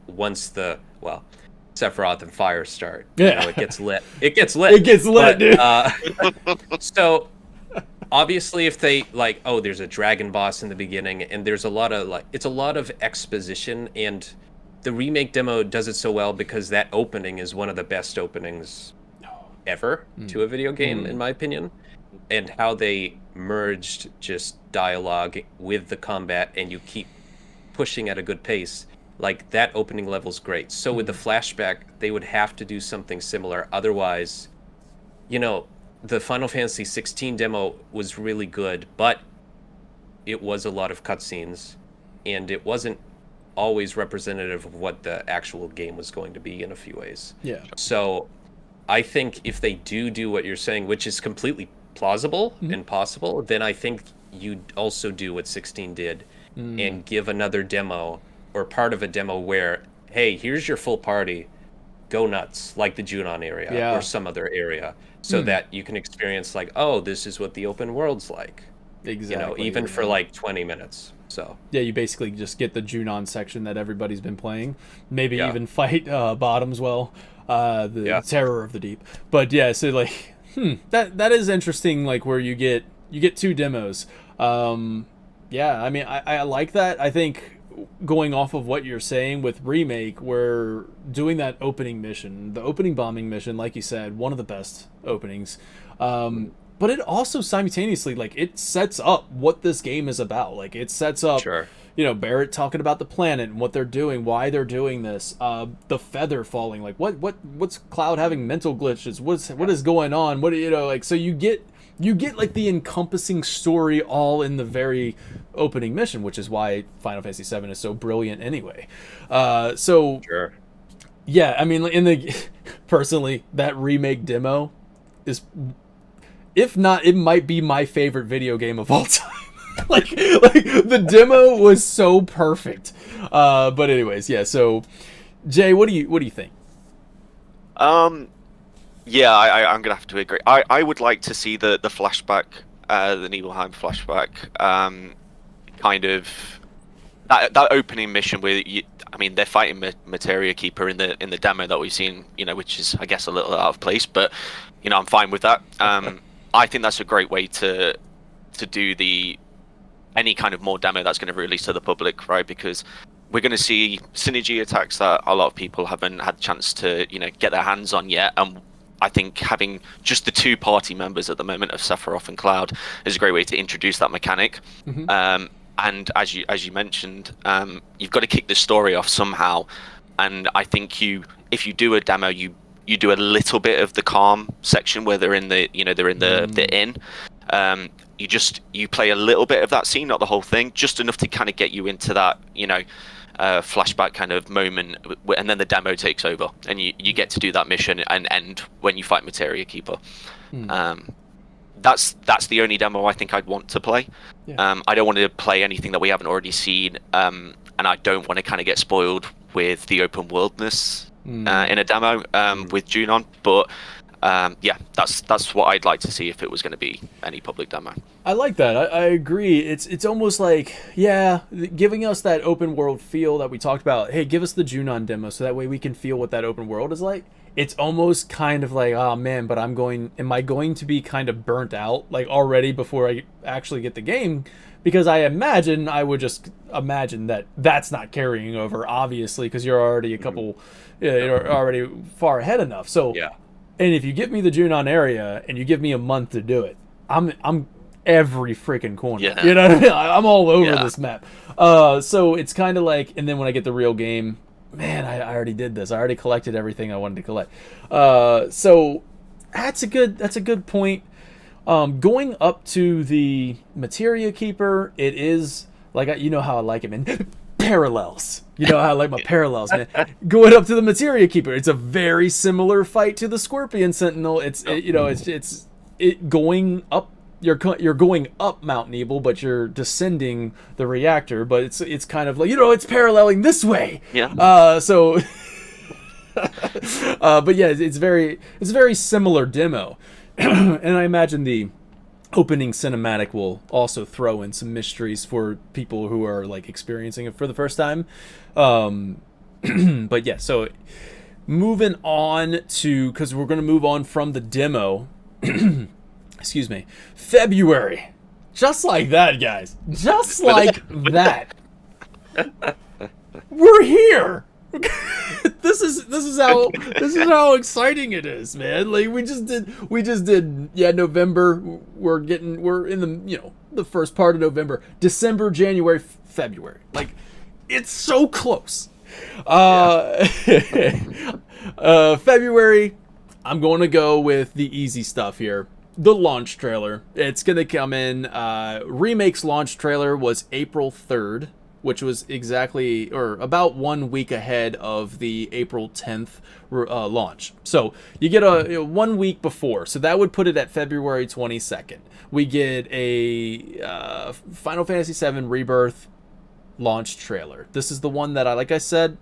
once Sephiroth and fire start. Yeah, it gets lit. It gets lit, but, dude. So obviously, if they there's a dragon boss in the beginning, and there's a lot of exposition, and the remake demo does it so well because that opening is one of the best openings ever to a video game, in my opinion. And how they merged just dialogue with the combat, and you keep pushing at a good pace. Like, that opening level's great. So with the flashback, they would have to do something similar. Otherwise, the Final Fantasy 16 demo was really good, but it was a lot of cutscenes, and it wasn't always representative of what the actual game was going to be in a few ways. Yeah. So I think if they do what you're saying, which is completely plausible and possible, then I think you'd also do what 16 did and give another demo or part of a demo where, hey, here's your full party, go nuts, like the Junon area or some other area, so that you can experience like, oh, this is what the open world's like. Exactly. Even for like 20 minutes. So yeah, you basically just get the Junon section that everybody's been playing. Maybe even fight Bottom's Well, the Terror of the Deep. But yeah, so like, that is interesting. Like, where you get two demos. Yeah, I mean, I like that. I think going off of what you're saying with remake, we're doing that opening mission, the opening bombing mission, like you said, one of the best openings. But it also simultaneously, like, it sets up what this game is about. Like, it sets up, Barrett talking about the planet and what they're doing, why they're doing this, the feather falling, like, what's Cloud having mental glitches, what is going on, so you get like the encompassing story all in the very opening mission, which is why Final Fantasy VII is so brilliant anyway. Yeah, I mean, personally, that remake demo is, if not, it might be my favorite video game of all time. like the demo was so perfect. But anyways, yeah. So, Jay, what do you think? Yeah, I'm gonna have to agree. I would like to see the flashback, the Nibelheim flashback, kind of that opening mission where I mean, they're fighting Materia Keeper in the demo that we've seen, which is, I guess, a little out of place, but I'm fine with that. I think that's a great way to do any kind of more demo that's going to release to the public, right? Because we're going to see synergy attacks that a lot of people haven't had a chance to get their hands on yet, and I think having just the two party members at the moment of Sephiroth and Cloud is a great way to introduce that mechanic. And as you mentioned, you've got to kick the story off somehow, and I think if you do a demo, you do a little bit of the calm section where they're in the inn. You play a little bit of that scene, not the whole thing, just enough to kind of get you into that flashback kind of moment, and then the demo takes over, and you get to do that mission and end when you fight Materia Keeper. That's the only demo I think I'd want to play. I don't want to play anything that we haven't already seen, and I don't want to kind of get spoiled with the open worldness in a demo with Junon, but that's what I'd like to see if it was going to be any public demo. I like that. I agree. It's almost like, giving us that open world feel that we talked about. Hey, give us the Junon demo so that way we can feel what that open world is like. It's almost kind of like, oh man, but am I going to be kind of burnt out like already before I actually get the game? Because I would just imagine that that's not carrying over, obviously, because you're already you're already far ahead enough. So yeah. And if you give me the Junon area and you give me a month to do it, I'm every freaking corner. Yeah. You know what I mean? I'm all over this map. So it's kind of like, and then when I get the real game, man, I already did this. I already collected everything I wanted to collect. So that's a good point. Going up to the Materia Keeper, it is like, how I like it, man. Parallels. You know how I like my parallels, man. Going up to the Materia Keeper, it's a very similar fight to the Scorpion Sentinel. It's going up. You're going up Mount Nebel, but you're descending the reactor. But it's kind of like, it's paralleling this way. Yeah. But yeah, it's a very similar demo, and I imagine the opening cinematic will also throw in some mysteries for people who are like experiencing it for the first time. But yeah, so moving on to, because we're going to move on from the demo. Excuse me. February. Just like that, guys. Just like that. We're here. This is how exciting it is, man. Like we just did November. We're in the first part of November, December, January, February. Like it's so close. February, I'm going to go with the easy stuff here. The launch trailer. It's going to come in. Remake's launch trailer was April 3rd, which was exactly or about 1 week ahead of the April 10th launch. So you get a 1 week before. So that would put it at February 22nd. We get a Final Fantasy VII Rebirth launch trailer. This is the one that like I said,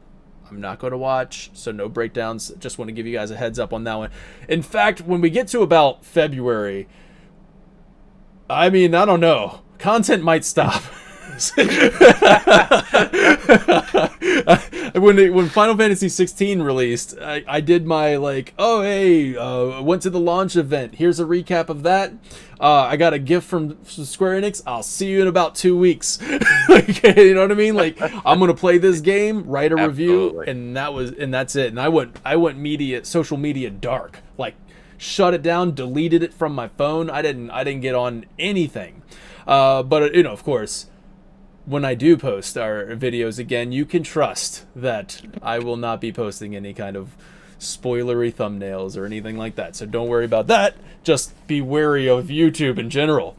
I'm not going to watch, so no breakdowns. Just want to give you guys a heads up on that one. In fact, when we get to about February, I mean, I don't know. Content might stop. When Final Fantasy 16 released, I did my went to the launch event. Here's a recap of that. I got a gift from Square Enix. I'll see you in about 2 weeks. You know what I mean? Like I'm gonna play this game, write a review, and that's it. And I went social media dark. Like shut it down, deleted it from my phone. I didn't get on anything. But of course, when I do post our videos again, you can trust that I will not be posting any kind of spoilery thumbnails or anything like that. So don't worry about that. Just be wary of YouTube in general.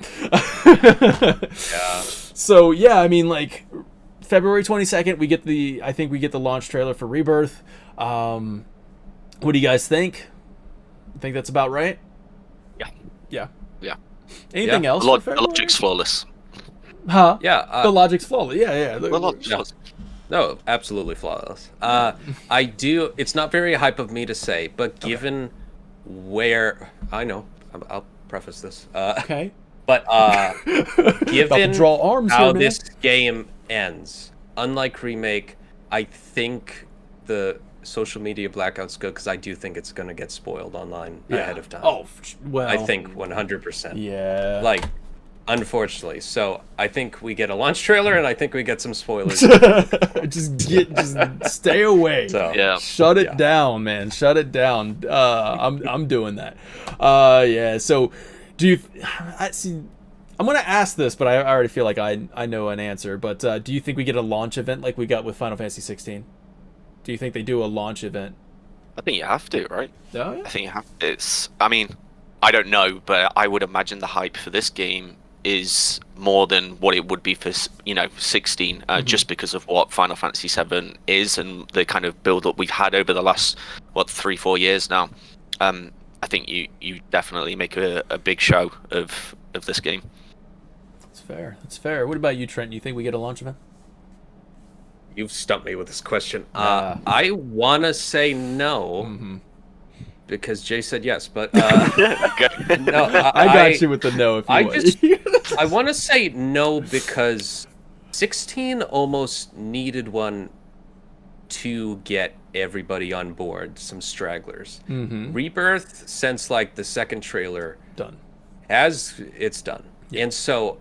Yeah. So yeah, I mean, like February 22nd, I think we get the launch trailer for Rebirth. What do you guys think? Think that's about right? Yeah. Anything else? The logic's flawless. Huh? Yeah. The logic's flawless. Yeah. No, absolutely flawless. I do. It's not very hype of me to say, but given where I know, I'll preface this. Okay. But given draw arms how here, this game ends, unlike Remake, I think the social media blackout's good because I do think it's going to get spoiled online ahead of time. Oh, well. I think 100%. Yeah. Like, unfortunately. So I think we get a launch trailer, and I think we get some spoilers. just stay away. So, Yeah. Shut it down, man. Shut it down. I'm doing that. Yeah. So, do you? I see. I'm gonna ask this, but I already feel like I know an answer. But do you think we get a launch event like we got with Final Fantasy 16? Do you think they do a launch event? I think you have to, right? Oh, yeah. I think you have. I mean, I don't know, but I would imagine the hype for this game is more than what it would be for 16, just because of what Final Fantasy 7 is and the kind of build up we've had over the last 3-4 years now. I think you definitely make a big show of this game. That's fair. That's fair. What about you, Trent? Do you think we get a launch event? You've stumped me with this question. I want to say no, because Jay said yes, but no, I got you with the no. If you want. I want to say no because 16 almost needed one to get everybody on board, some stragglers. Rebirth, since like the second trailer, done. It's done. Yeah. And so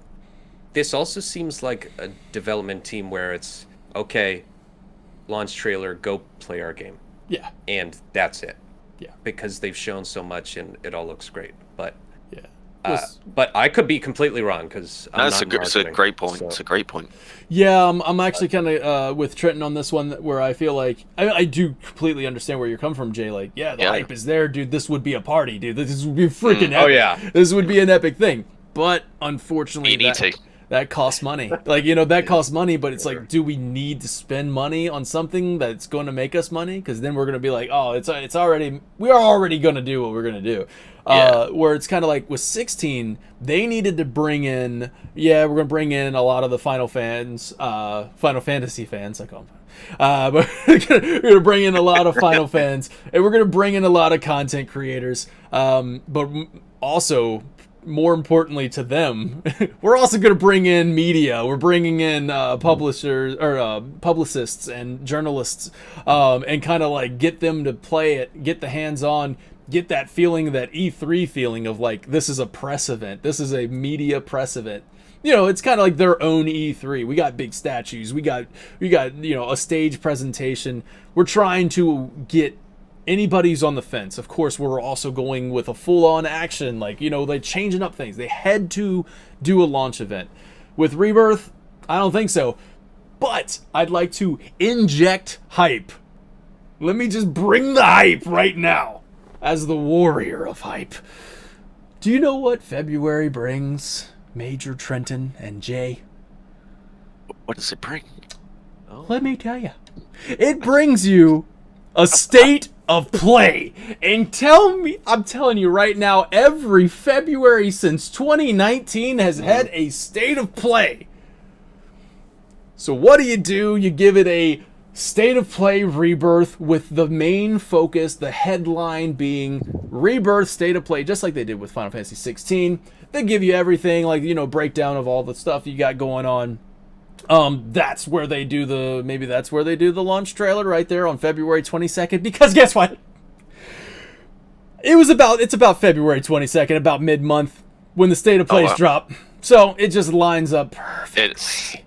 this also seems like a development team where it's okay, launch trailer, go play our game. Yeah. And that's it. Yeah. Because they've shown so much and it all looks great. But yeah. But I could be completely wrong because It's a great point. So. It's a great point. Yeah, I'm actually kind of with Trenton on this one, where I feel like I do completely understand where you're coming from, Jay. Like, the hype is there, dude. This would be a party, dude. This would be freaking epic. Oh, yeah. This would be an epic thing. But unfortunately, EDT. that costs money. Like, that costs money, but it's like, do we need to spend money on something that's going to make us money? Because then we're going to be like, oh, we are already going to do what we're going to do. Where it's kind of like with 16, they needed to bring in, we're going to bring in a lot of the Final Fantasy fans, I call them. But we're going to bring in a lot of Final fans, and we're going to bring in a lot of content creators. But also, more importantly to them, we're also going to bring in media. We're bringing in publishers or publicists and journalists, and kind of like get them to play it, get the hands-on, get that feeling, that E3 feeling of like, this is a press event. This is a media press event. It's kind of like their own E3. We got big statues. We got a stage presentation. We're trying to get anybody who's on the fence. Of course, we're also going with a full-on action. Like, they're changing up things. They had to do a launch event. With Rebirth, I don't think so. But I'd like to inject hype. Let me just bring the hype right now as the warrior of hype. Do you know what February brings, Major Trenton and Jay? What does it bring? Let me tell you. It brings you a state of play. And I'm telling you right now, every February since 2019 has had a state of play. So what do? You give it a state of play Rebirth with the main focus, the headline being Rebirth state of play, just like they did with Final Fantasy 16. They give you everything, like, breakdown of all the stuff you got going on. That's where they do the launch trailer right there on February 22nd, because guess what? It's about February 22nd, about mid-month, when the state of plays drop. So it just lines up perfectly.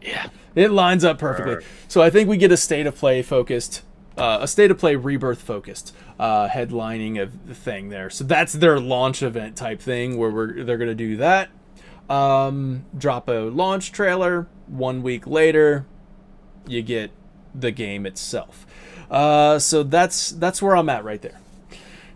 It lines up perfectly. So I think we get a state of play focused, a state of play Rebirth focused headlining of the thing there. So that's their launch event type thing where they're gonna do that. Drop a launch trailer. 1 week later, you get the game itself. So that's where I'm at right there.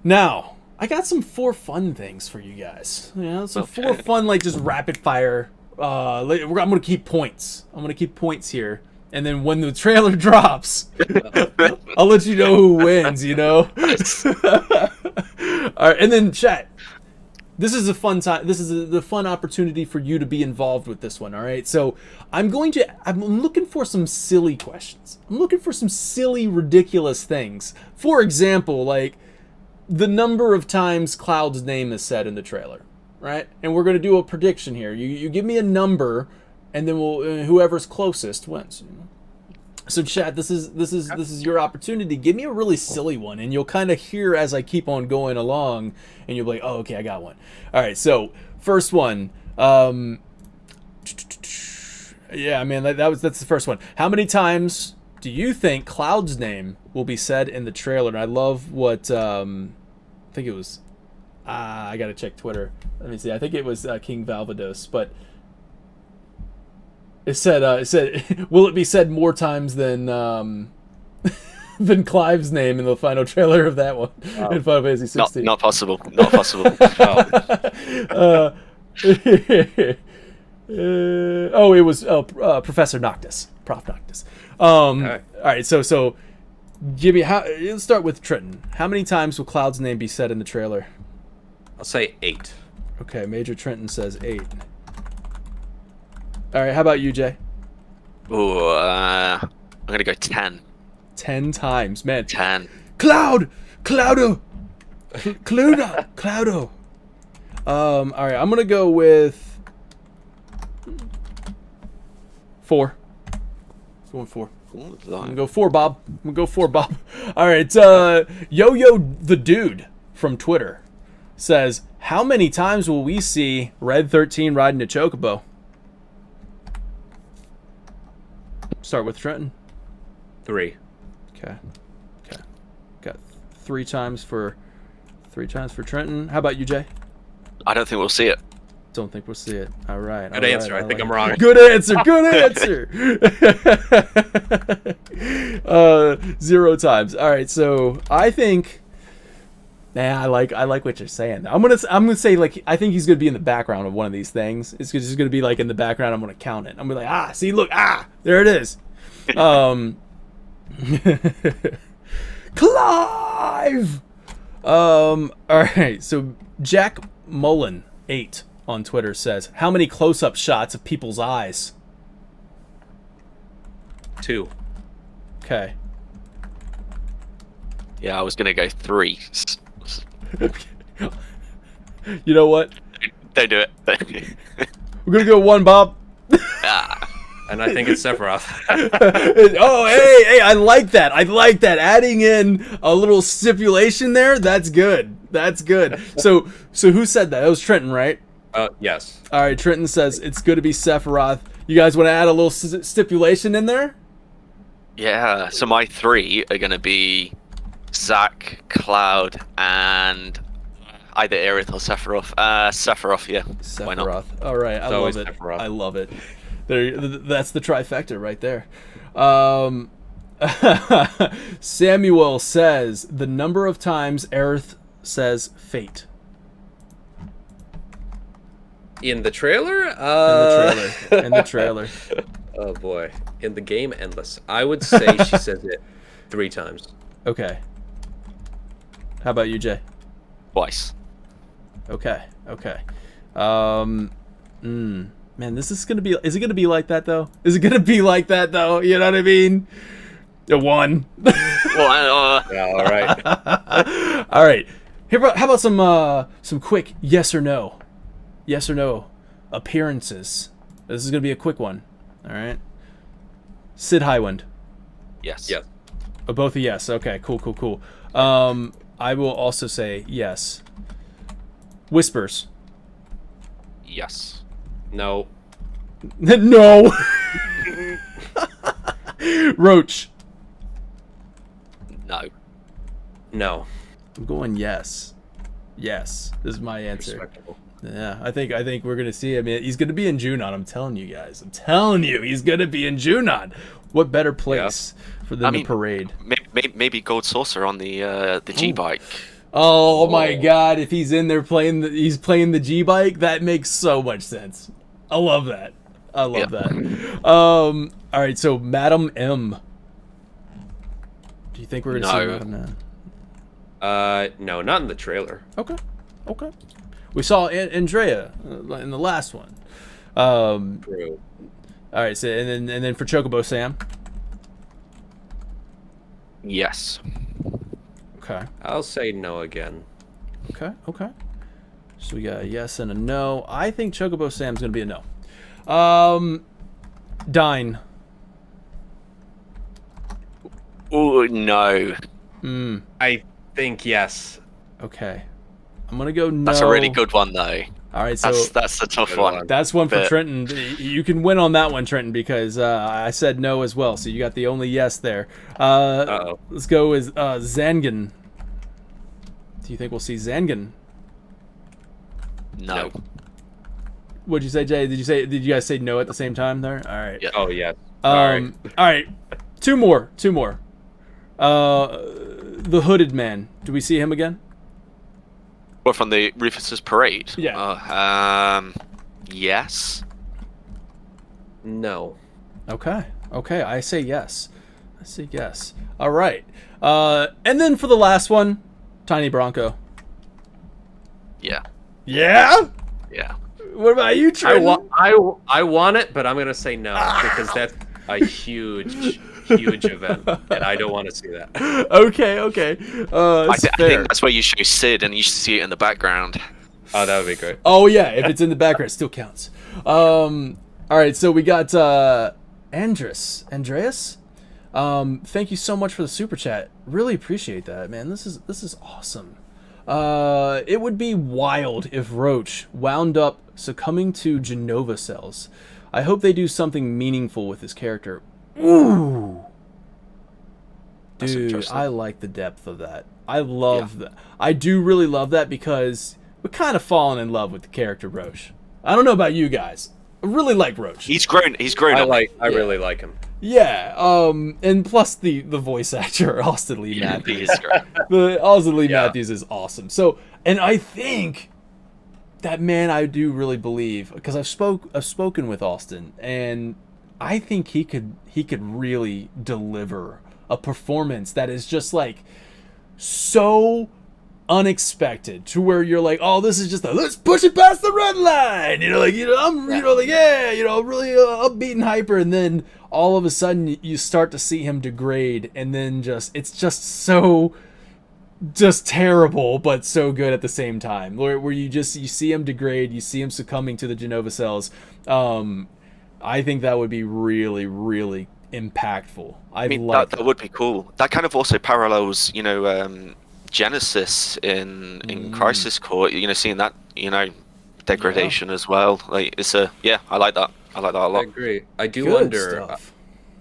Now, I got some for fun things for you guys. For fun, like just rapid fire. I'm gonna keep points. I'm gonna keep points here, and then when the trailer drops, I'll let you know who wins. All right, and then chat. This is a fun time. This is the fun opportunity for you to be involved with this one. All right. So I'm looking for some silly questions. I'm looking for some silly, ridiculous things. For example, like the number of times Cloud's name is said in the trailer, right? And we're going to do a prediction here. You give me a number, and then whoever's closest wins. So chat, this is your opportunity. Give me a really silly one, and you'll kind of hear as I keep on going along, and you'll be like, "Oh, okay, I got one." All right, so first one. Yeah, man, that's the first one. How many times do you think Cloud's name will be said in the trailer? And I love what I think it was. I gotta check Twitter. Let me see. I think it was King Valvados, but it said, will it be said more times than than Clive's name in the final trailer of that one in Final Fantasy 16? Not possible. Not possible. It was Professor Noctis, Prof Noctis. All right, so give me let's start with Trenton. How many times will Cloud's name be said in the trailer? I'll say 8. Okay, Major Trenton says 8. All right, how about you, Jay? Ooh, I'm gonna go 10. 10 times, man. 10. Cloudo. All right, I'm gonna go with 4. Going 4. I'm gonna go 4, Bob. All right, Yo-Yo the Dude from Twitter says, how many times will we see Red 13 riding a chocobo? Start with Trenton. 3. Okay. Got 3 times for Trenton. How about you, Jay? I don't think we'll see it. Don't think we'll see it. All right. Good answer. I think I'm wrong. Good answer. 0 times. All right. So I think. I like what you're saying. I'm gonna say, like, I think he's gonna be in the background of one of these things. It's just gonna be like in the background. I'm gonna count it. I'm gonna be like, see, look, there it is. Clive. All right. So Jack Mullen 8 on Twitter says, how many close-up shots of people's eyes? 2. Okay. Yeah, I was gonna go 3. You know what? Don't do it. We're gonna go 1, Bob. And I think it's Sephiroth. Oh, hey, I like that. Adding in a little stipulation there, that's good. So who said that? That was Trenton, right? Yes. All right, Trenton says it's going to be Sephiroth. You guys want to add a little stipulation in there? Yeah, so my 3 are going to be Zack, Cloud, and either Aerith or Sephiroth. Sephiroth, yeah. Sephiroth. Why not? All right, I love it. Sephiroth. I love it. That's the trifecta right there. Samuel says the number of times Aerith says fate. In the trailer? In the trailer. Oh boy. In the game, endless. I would say she says it 3 times. Okay. How about you, Jay? Twice. Okay. Man, this is gonna be. Is it gonna be like that though? You know what I mean? A 1. Well, Yeah, all right. All right. How about some quick yes or no appearances? This is gonna be a quick one. All right. Sid Highwind. yes. Yes. Oh, both a yes. Okay. Cool. I will also say yes. Whispers. Yes. No. No. Roach. No. No. I'm going yes. Yes. This is my answer. Respectable. Yeah, I think we're gonna see him. He's gonna be in Junon. I'm telling you guys. He's gonna be in Junon. What better place for them to parade? Maybe Gold Saucer on the G-Bike. Oh my God! If he's in there playing the G-Bike, that makes so much sense. I love that. That. All right, so Madam M. Do you think we're gonna see Madam M? No, not in the trailer. Okay. We saw Andrea in the last one. True. All right, so and then for Chocobo Sam. Yes. Okay. I'll say no again. Okay. So we got a yes and a no. I think Chocobo Sam's gonna be a no. Dine. Oh no. I think yes. Okay. I'm gonna go no. That's a really good one though. All right, so That's a tough Good one. one. that's one for But- Trenton. You can win on that one, Trenton, because I said no as well. So you got the only yes there. Uh-oh. Let's go with Zangan. Do you think we'll see Zangan? No. No. What'd you say, Jay? Did you guys say no at the same time there? All right. Yeah. Oh yeah. Sorry. All right. Two more. The hooded man. Do we see him again? What, from the Rufus's parade? Yeah. Yes. No. Okay. I say yes. All right. And then for the last one, Tiny Bronco. Yeah. Yeah. Yeah. What about you, I Trenton? want it, but I'm gonna say no because that's a huge event, and I don't want to see that. Okay. I think that's where you show Sid and you see it in the background. Oh, that would be great. Oh yeah, if it's in the background, it still counts. All right, so we got Andreas. Thank you so much for the super chat. Really appreciate that, man. This is awesome. It would be wild if Roach wound up succumbing to Genova cells. I hope they do something meaningful with his character. Ooh. That's Dude, interesting. I like the depth of that. I love that. I do really love that because we're kind of falling in love with the character Roach. I don't know about you guys. I really like Roach. He's grown. I really like him. Yeah, and plus the voice actor Austin Lee Yeah, he Matthews. is great. The Austin Lee Yeah. Matthews is awesome. So, and I think that man, I do really believe, because I've spoken with Austin, and I think he could really deliver a performance that is just like so unexpected to where you're like, oh, this is just let's push it past the red line, I'm really upbeat and hyper, and then all of a sudden you start to see him degrade, and then it's just so terrible but so good at the same time, where you see him degrade, you see him succumbing to the Genova cells. I think that would be really, really impactful. I mean, that would be cool. That kind of also parallels, Genesis in Crisis Core. Seeing that, degradation as well. Like I like that. I like that a I lot. agree. I do Good wonder. stuff.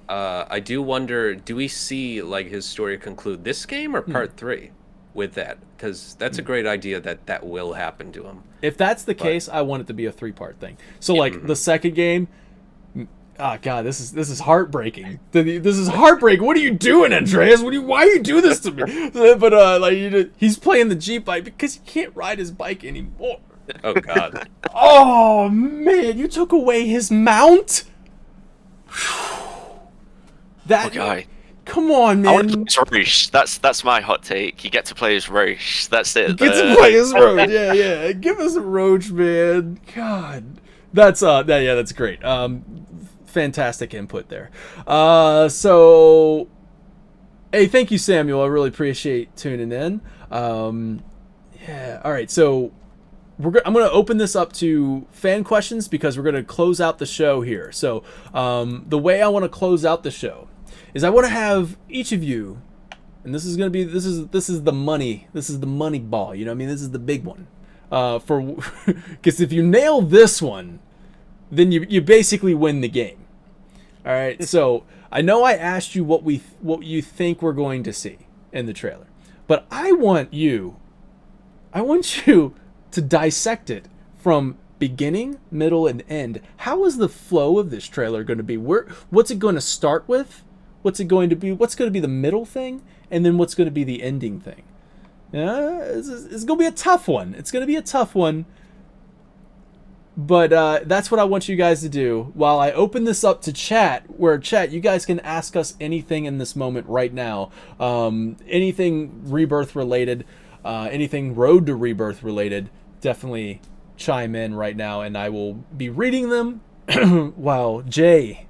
I do wonder. Do we see like his story conclude this game or part 3 with that? Because that's a great idea that will happen to him. If that's the case, I want it to be a 3-part thing. So like the second game. God, this is heartbreaking. This is heartbreaking. What are you doing, Andreas? Why you do this to me? But he's playing the Jeep bike because he can't ride his bike anymore. Oh God. Oh man, you took away his mount. That guy. Come on, I want to man. play as Roche. That's my hot take. You get to play as Roche. That's it. Get to play as Roach. Yeah. Give us a Roach, man. God. That's that's great. Fantastic input there. So hey, thank you, Samuel. I really appreciate tuning in. Yeah. All right. So I'm going to open this up to fan questions because we're going to close out the show here. So the way I want to close out the show is I want to have each of you, and this is going to be this is the money ball. You know what I mean? This is the big one. Because if you nail this one, then you basically win the game. All right. So I know I asked you what you think we're going to see in the trailer, but I want you to dissect it from beginning, middle, and end. How is the flow of this trailer going to be? What's it going to start with? What's it going to be? What's going to be the middle thing? And then what's going to be the ending thing? Yeah, it's going to be a tough one. It's going to be a tough one. But that's what I want you guys to do while I open this up to chat, where chat, you guys can ask us anything in this moment right now. Anything Rebirth related, anything Road to Rebirth related, definitely chime in right now, and I will be reading them while Jay,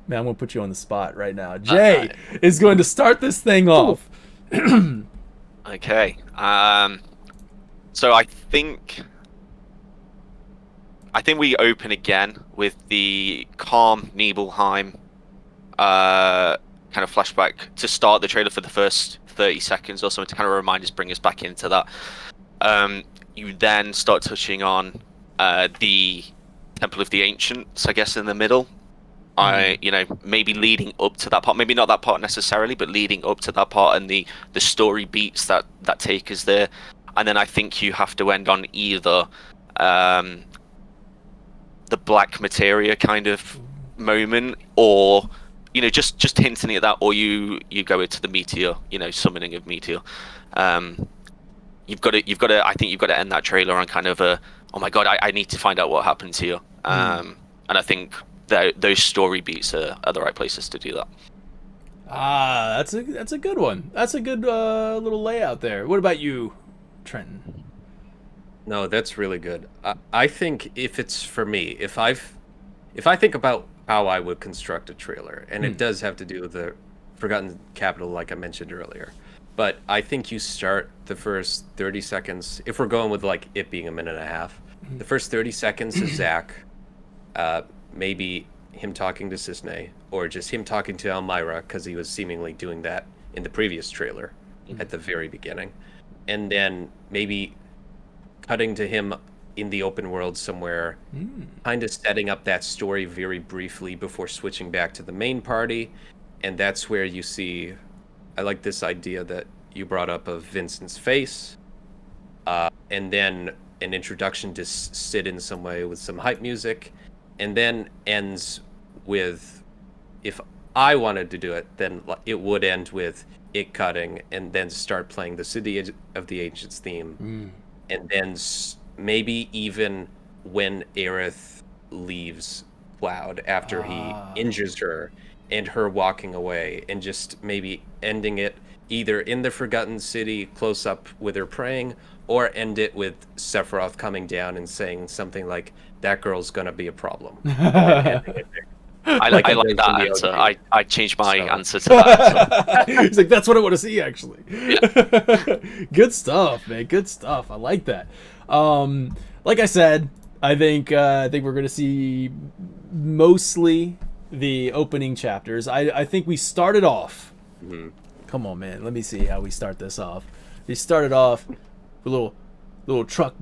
man, I'm going to put you on the spot right now. Jay is going to start this thing off. Okay. So I think we open again with the calm Nibelheim kind of flashback to start the trailer for the first 30 seconds or something to kind of remind us, bring us back into that. You then start touching on the Temple of the Ancients, I guess, in the middle. Maybe leading up to that part, maybe not that part necessarily, but leading up to that part and the story beats that take us there. And then I think you have to end on either the Black Materia kind of moment, or just hinting at that, or you go into the Meteor, summoning of Meteor. You've got to I think you've got to end that trailer on kind of a, oh my god, I need to find out what happens here. And I think those story beats are the right places to do that. That's a good one. That's a good little layout there. What about you, Trenton? No, that's really good. I think if it's for me, if I think about how I would construct a trailer, and it does have to do with the Forgotten Capital, like I mentioned earlier, but I think you start the first 30 seconds, if we're going with like it being a minute and a half, the first 30 seconds of Zack, maybe him talking to Cisne, or just him talking to Elmira, because he was seemingly doing that in the previous trailer at the very beginning, and then maybe cutting to him in the open world somewhere, kind of setting up that story very briefly before switching back to the main party. And that's where you see, I like this idea that you brought up of Vincent's face, and then an introduction to Sid in some way with some hype music, and then ends with, if I wanted to do it, then it would end with it cutting and then start playing the City of the Ancients theme. And then maybe even when Aerith leaves Cloud after he injures her, and her walking away, and just maybe ending it either in the Forgotten City close up with her praying, or end it with Sephiroth coming down and saying something like, that girl's gonna be a problem. I like that answer. I changed my answer to that. He's like, that's what I want to see, actually. Yeah. Good stuff, man. Good stuff. I like that. Like I said, I think we're going to see mostly the opening chapters. I think we started off. Come on, man. Let me see how we start this off. We started off with a little truck.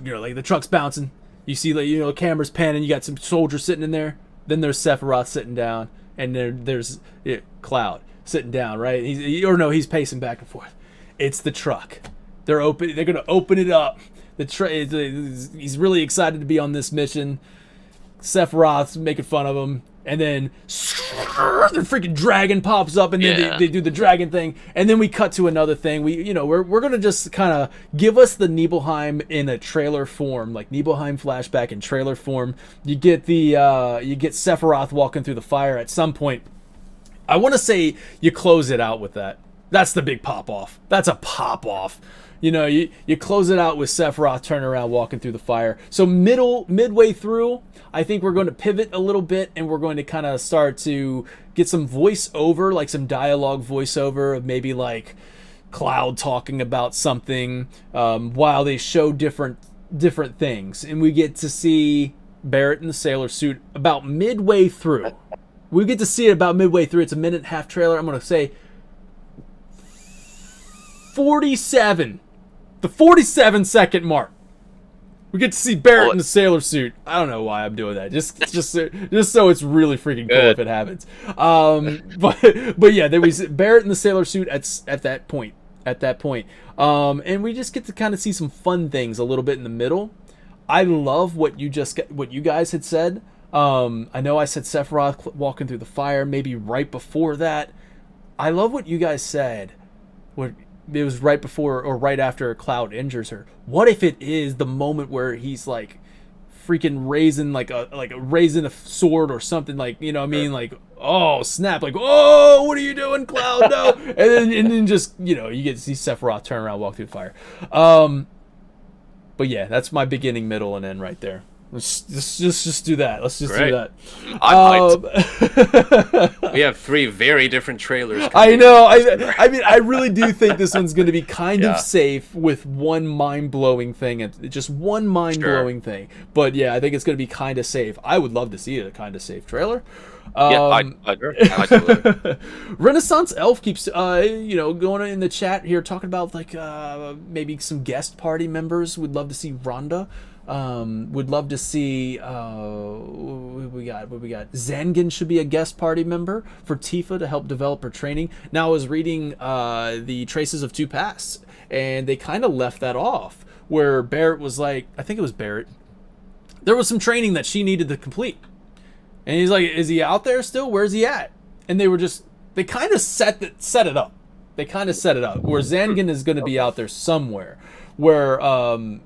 Like the truck's bouncing. You see, like, camera's panning. You got some soldiers sitting in there. Then there's Sephiroth sitting down, and there's Cloud sitting down. Right? He's pacing back and forth. It's the truck. They're gonna open it up. He's really excited to be on this mission. Sephiroth's making fun of him, and then the freaking dragon pops up, and then they do the dragon thing, and then we cut to another thing. We're gonna just kind of give us the Nibelheim in a trailer form, like Nibelheim flashback in trailer form. You get Sephiroth walking through the fire at some point. I want to say you close it out with that. That's the big pop off. That's a pop off. You close it out with Sephiroth turning around, walking through the fire. So midway through, I think we're going to pivot a little bit, and we're going to kind of start to get some voiceover, like some dialogue voiceover of maybe like Cloud talking about something while they show different things, and we get to see Barrett in the sailor suit about midway through. We get to see it about midway through. It's a minute and a half trailer. I'm going to say 47. The 47-second mark. We get to see Barrett in the sailor suit. I don't know why I'm doing that. Just so it's really freaking cool if it happens. But yeah, there was Barrett in the sailor suit at that point. And we just get to kind of see some fun things a little bit in the middle. I love what you guys had said. I know I said Sephiroth walking through the fire, maybe right before that. I love what you guys said. It was right before or right after Cloud injures her. What if it is the moment where he's like freaking raising raising a sword or something, like, like, oh snap, like, oh, what are you doing, Cloud? No. and then just you get to see Sephiroth turn around, walk through the fire. But yeah, that's my beginning, middle, and end right there. Let's just do that. Let's just Great. do that. We have 3 very different trailers. I know. I mean, I really do think this one's going to be kind of safe with one mind-blowing thing, and just one mind-blowing thing. But yeah, I think it's going to be kind of safe. I would love to see a kind of safe trailer. I'd Renaissance Elf keeps going in the chat here talking about like maybe some guest party members. Would love to see Rhonda. Would love to see what we got. Zangan should be a guest party member for Tifa to help develop her training. Now I was reading the Traces of Two Pasts, and they kind of left that off where Barrett was like, I think it was Barrett, there was some training that she needed to complete, and he's like, is he out there still? Where's he at? And they kind of set it up. They kind of set it up where Zangan is going to be out there somewhere. Where,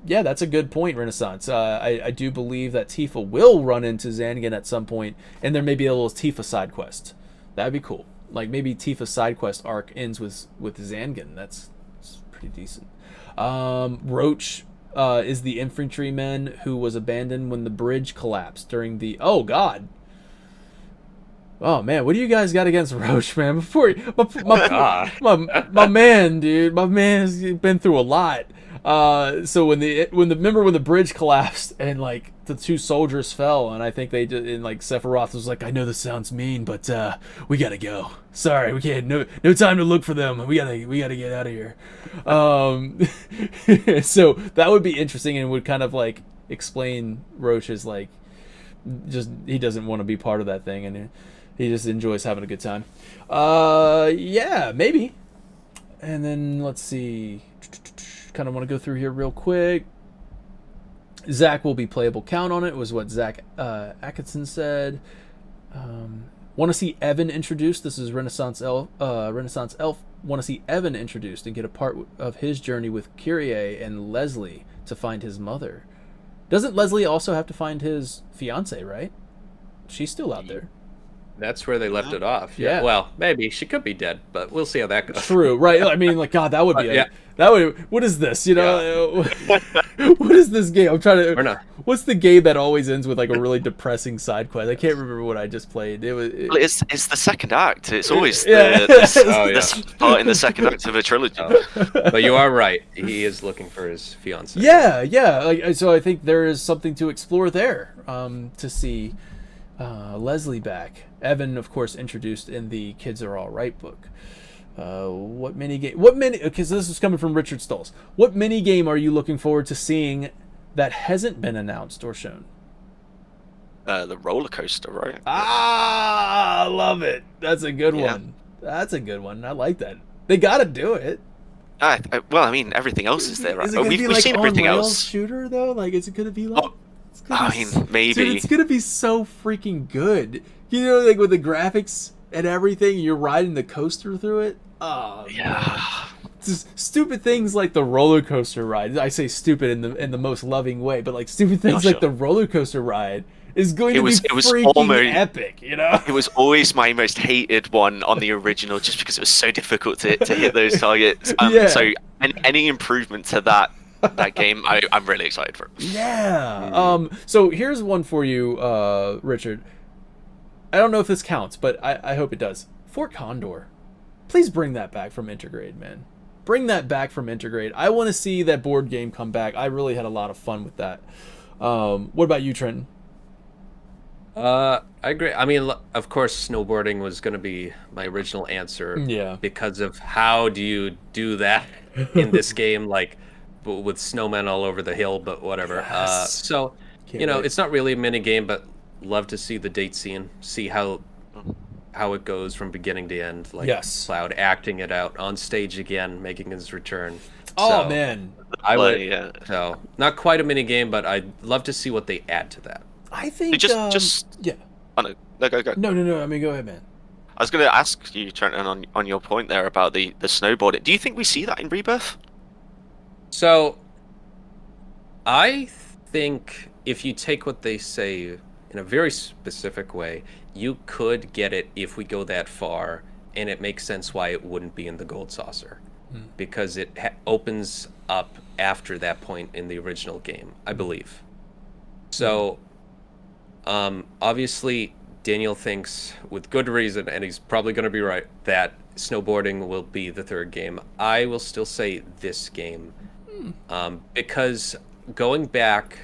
that's a good point, Renaissance. I do believe that Tifa will run into Zangan at some point, and there may be a little Tifa side quest. That'd be cool. Like, maybe Tifa's side quest arc ends with Zangan. That's pretty decent. Roach is the infantryman who was abandoned when the bridge collapsed during the... Oh, God. Oh, man, what do you guys got against Roach, man? My man, dude. My man's been through a lot. So when the bridge collapsed and like the 2 soldiers fell, and I think they did, and like Sephiroth was like, I know this sounds mean, but we gotta go. Sorry, we can't. No time to look for them. We gotta get out of here. So that would be interesting, and would kind of like explain Roach's like, just he doesn't want to be part of that thing, and he just enjoys having a good time. Yeah, maybe. And then let's see. Kind of want to go through here real quick. Zach will be playable. Count on it was what Zach Atkinson said. Want to see Evan introduced. This is Renaissance Elf. Want to see Evan introduced and get a part of his journey with Kyrie and Leslie to find his mother. Doesn't Leslie also have to find his fiance, right? She's still out there. That's where they left it off. Yeah. Well, maybe she could be dead, but we'll see how that goes. True, right? I mean, like, God, that would be what is this? You know, what is this game? I'm trying to. What's the game that always ends with like a really depressing side quest? I can't remember what I just played. It's the second act. It's always the part in the second act of a trilogy. But you are right. He is looking for his fiance. Yeah. Like, so I think there is something to explore there. To see Leslie back. Evan, of course, introduced in the Kids Are All Right book. Because this is coming from Richard Stolz. What mini game are you looking forward to seeing that hasn't been announced or shown? The roller coaster, right? I love it. That's a good one. That's a good one. I like that. They got to do it. Well, I mean, everything else is there, right? Is it gonna be We've like seen everything else. Shooter though? Like, is it gonna be like? Maybe. Dude, it's gonna be so freaking good. You know, like with the graphics and everything, you're riding the coaster through it. Oh yeah. Just stupid things like the roller coaster ride. I say stupid in the most loving way, but like stupid things like the roller coaster ride is going to be freaking epic. You know, it was always my most hated one on the original, just because it was so difficult to hit those targets. So any improvement to that game, I'm really excited for. Yeah. So here's one for you, Richard. I don't know if this counts, but I hope it does. Fort Condor. Please bring that back from Intergrade, man. Bring that back from Intergrade. I want to see that board game come back. I really had a lot of fun with that. What about you, Trenton? I agree. I mean, of course, snowboarding was going to be my original answer. Yeah. Because of how do you do that in this game, like with snowmen all over the hill, but whatever. Yes. Can't wait. It's not really a mini game, but love to see the date scene, see how it goes from beginning to end. Like Cloud acting it out on stage again, making his return. Oh man, I would. So not quite a mini game, but I'd love to see what they add to that. I think yeah. Oh, no, go. No. I mean, go ahead, man. I was going to ask you, Trenton, on your point there about the snowboarding. Do you think we see that in Rebirth? So, I think if you take what they say in a very specific way, you could get it if we go that far, and it makes sense why it wouldn't be in the Gold Saucer, because it opens up after that point in the original game, I believe. So, obviously, Daniel thinks, with good reason, and he's probably going to be right, that snowboarding will be the third game. I will still say this game, because going back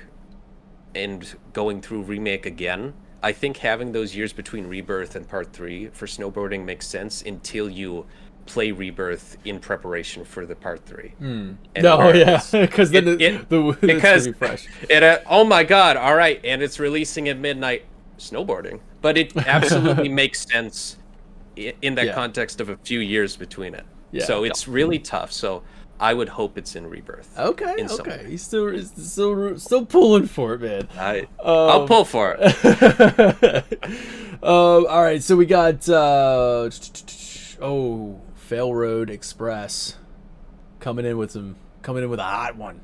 and going through Remake again, I think having those years between Rebirth and Part 3 for snowboarding makes sense until you play Rebirth in preparation for the Part 3. And No, yeah, because then because it's gonna be fresh. oh my god, all right, and it's releasing at midnight, snowboarding. But it absolutely makes sense in that context of a few years between it. Yeah. So it's really tough. So I would hope it's in Rebirth. Okay, in some okay. way. He's still pulling for it, man. I'll pull for it. All right, so we got Fail Road Express coming in with a hot one.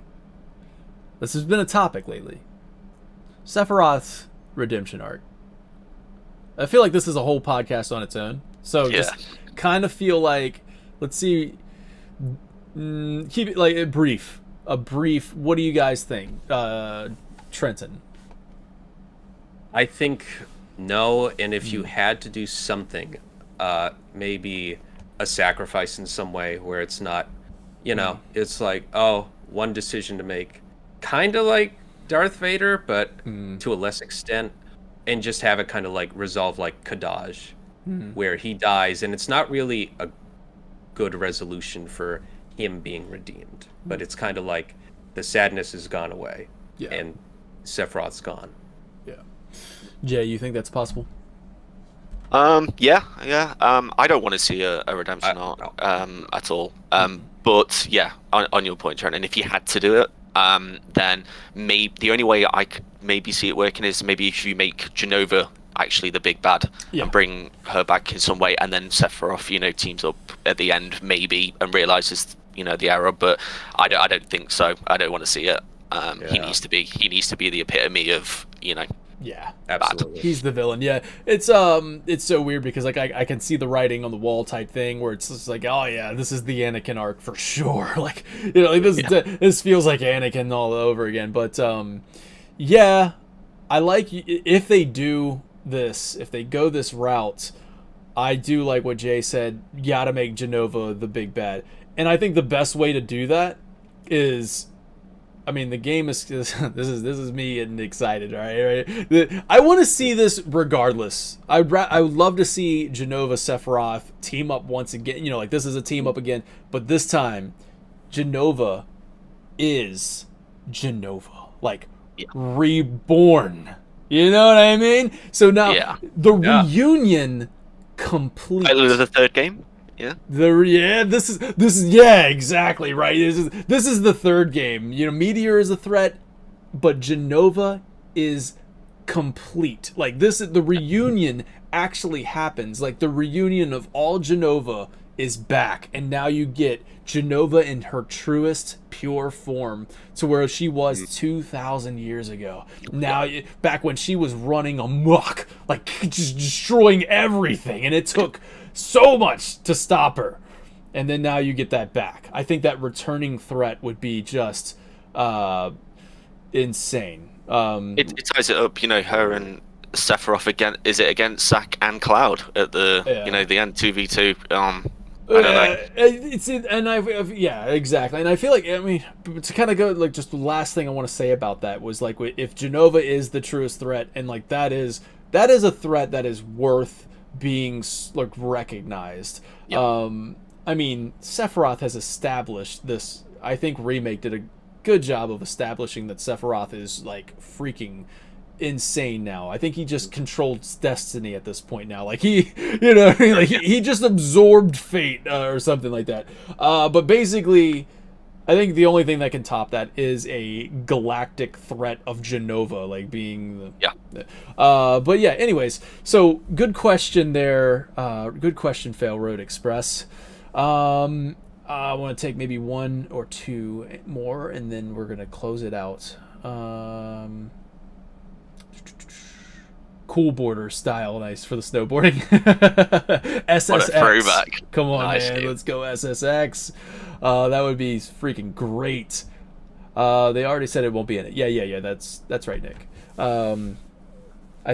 This has been a topic lately. Sephiroth's redemption arc. I feel like this is a whole podcast on its own. So just kind of feel like, let's see, keep it like a brief. What do you guys think, Trenton? I think no, and if you had to do something, maybe a sacrifice in some way where it's not, it's like, one decision to make, kind of like Darth Vader, but to a less extent, and just have it kind of like resolve like Kadaj, where he dies, and it's not really a good resolution for him being redeemed, but it's kind of like the sadness has gone away, and Sephiroth's gone. Yeah. Jay, you think that's possible? Yeah. I don't want to see a redemption arc at all. But yeah, on your point, Trent, and if you had to do it, then maybe the only way I could maybe see it working is maybe if you make Genova actually the big bad and bring her back in some way, and then Sephiroth, teams up at the end maybe and realizes the error. But I don't think so. I don't want to see it. He needs to be the epitome of Yeah, absolutely. He's the villain. Yeah, it's so weird because like I can see the writing on the wall type thing where it's just like, oh yeah, this is the Anakin arc for sure. Like this feels like Anakin all over again. But yeah, I like if they do this, if they go this route. I do like what Jay said. You gotta make Genova the big bad, and I think the best way to do that is. I mean, the game is this is me getting excited, all right? I want to see this regardless. I would love to see Genova Sephiroth team up once again. Like this is a team up again, but this time, Genova is Genova, like reborn. You know what I mean? So now the reunion complete. The third game. Yeah. This is exactly right. This is the third game. Meteor is a threat, but Genova is complete. Like the reunion actually happens. Like the reunion of all Genova is back, and now you get Genova in her truest, pure form to where she was 2,000 years ago. Now, back when she was running amok, like just destroying everything, and it took so much to stop her, and then now you get that back. I think that returning threat would be just insane. It ties it up, her and Sephiroth again. Is it against Zack and Cloud at the the end 2v2? I don't know. Exactly. And I feel like to kind of go like just the last thing I want to say about that was like if Genova is the truest threat, and like that is a threat that is worth being like recognized. Sephiroth has established this. I think Remake did a good job of establishing that Sephiroth is like freaking insane now. I think he just controls destiny at this point now. Like he he just absorbed fate or something like that. But basically, I think the only thing that can top that is a galactic threat of Genova, like being the but yeah. Anyways, so good question there. Good question, Fail Road Express. I want to take maybe one or two more, and then we're gonna close it out. Cool border style, nice for the snowboarding. SSX. What a throwback. Come on, nice man. game. Let's go SSX. That would be freaking great. They already said it won't be in it. Yeah. That's right, Nick. I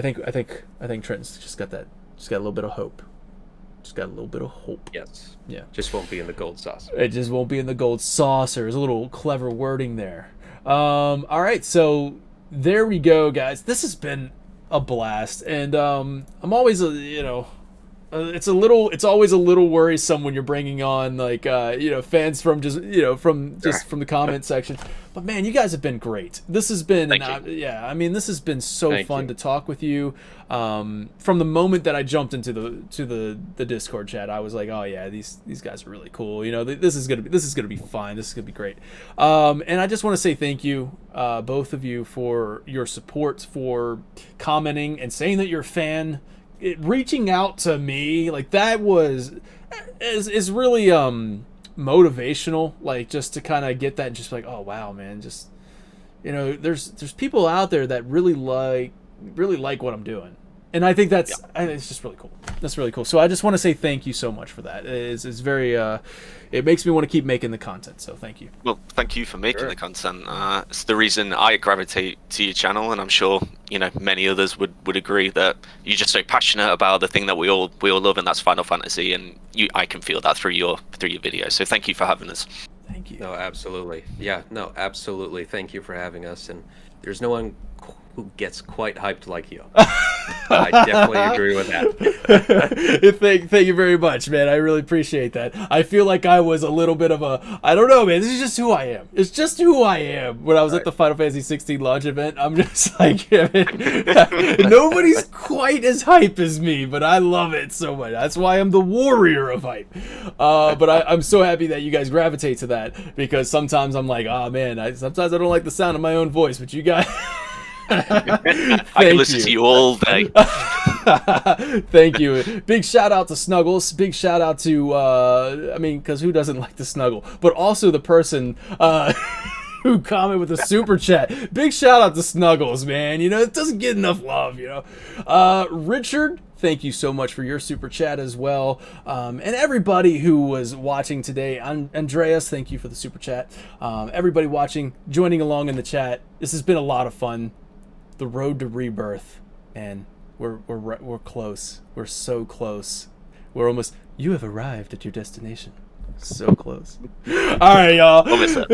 think Trenton's just got a little bit of hope. Just got a little bit of hope. Yes. Yeah. Just won't be in the gold saucer. It just won't be in the gold saucer. There's a little clever wording there. All right, so there we go, guys. This has been a blast, and I'm always it's always a little worrisome when you're bringing on like fans from just from the comment section. But man, you guys have been great. This has been this has been so fun to talk with you. From the moment that I jumped into the Discord chat, I was like, oh yeah, these guys are really cool. This is gonna be fine. This is gonna be great. And I just want to say thank you, both of you, for your support, for commenting and saying that you're a fan. Reaching out to me like that is really motivational, like just to kind of get that and just like, oh wow, man, just there's people out there that really like what I'm doing, and I think it's just really cool. That's really cool. So I just want to say thank you so much for that. It's very it makes me want to keep making the content, so thank you. Well, thank you for making the content. It's the reason I gravitate to your channel, and I'm sure many others would agree that you're just so passionate about the thing that we all love, and that's Final Fantasy, and I can feel that through your videos. So thank you for having us. Thank you. No, absolutely. Yeah, no, absolutely. Thank you for having us, and there's no one who gets quite hyped like you. I definitely agree with that. Thank you very much, man. I really appreciate that. I feel like I was a little bit of I don't know, man. This is just who I am. It's just who I am. When I was at the Final Fantasy 16 launch event, I'm just like, nobody's quite as hype as me, but I love it so much. That's why I'm the warrior of hype. But I'm so happy that you guys gravitate to that, because sometimes I'm like, oh man, sometimes I don't like the sound of my own voice, but you guys... I can listen to you all day. Thank you. Big shout out to Snuggles. Big shout out to because who doesn't like to snuggle? But also the person who commented with a super chat. Big shout out to Snuggles, man. It doesn't get enough love. Richard, thank you so much for your super chat as well. And everybody who was watching today. Andreas, thank you for the super chat. Everybody watching, joining along in the chat. This has been a lot of fun. The road to Rebirth, and we're close. We're so close. We're almost. You have arrived at your destination. So close. All right, y'all. I'll miss it.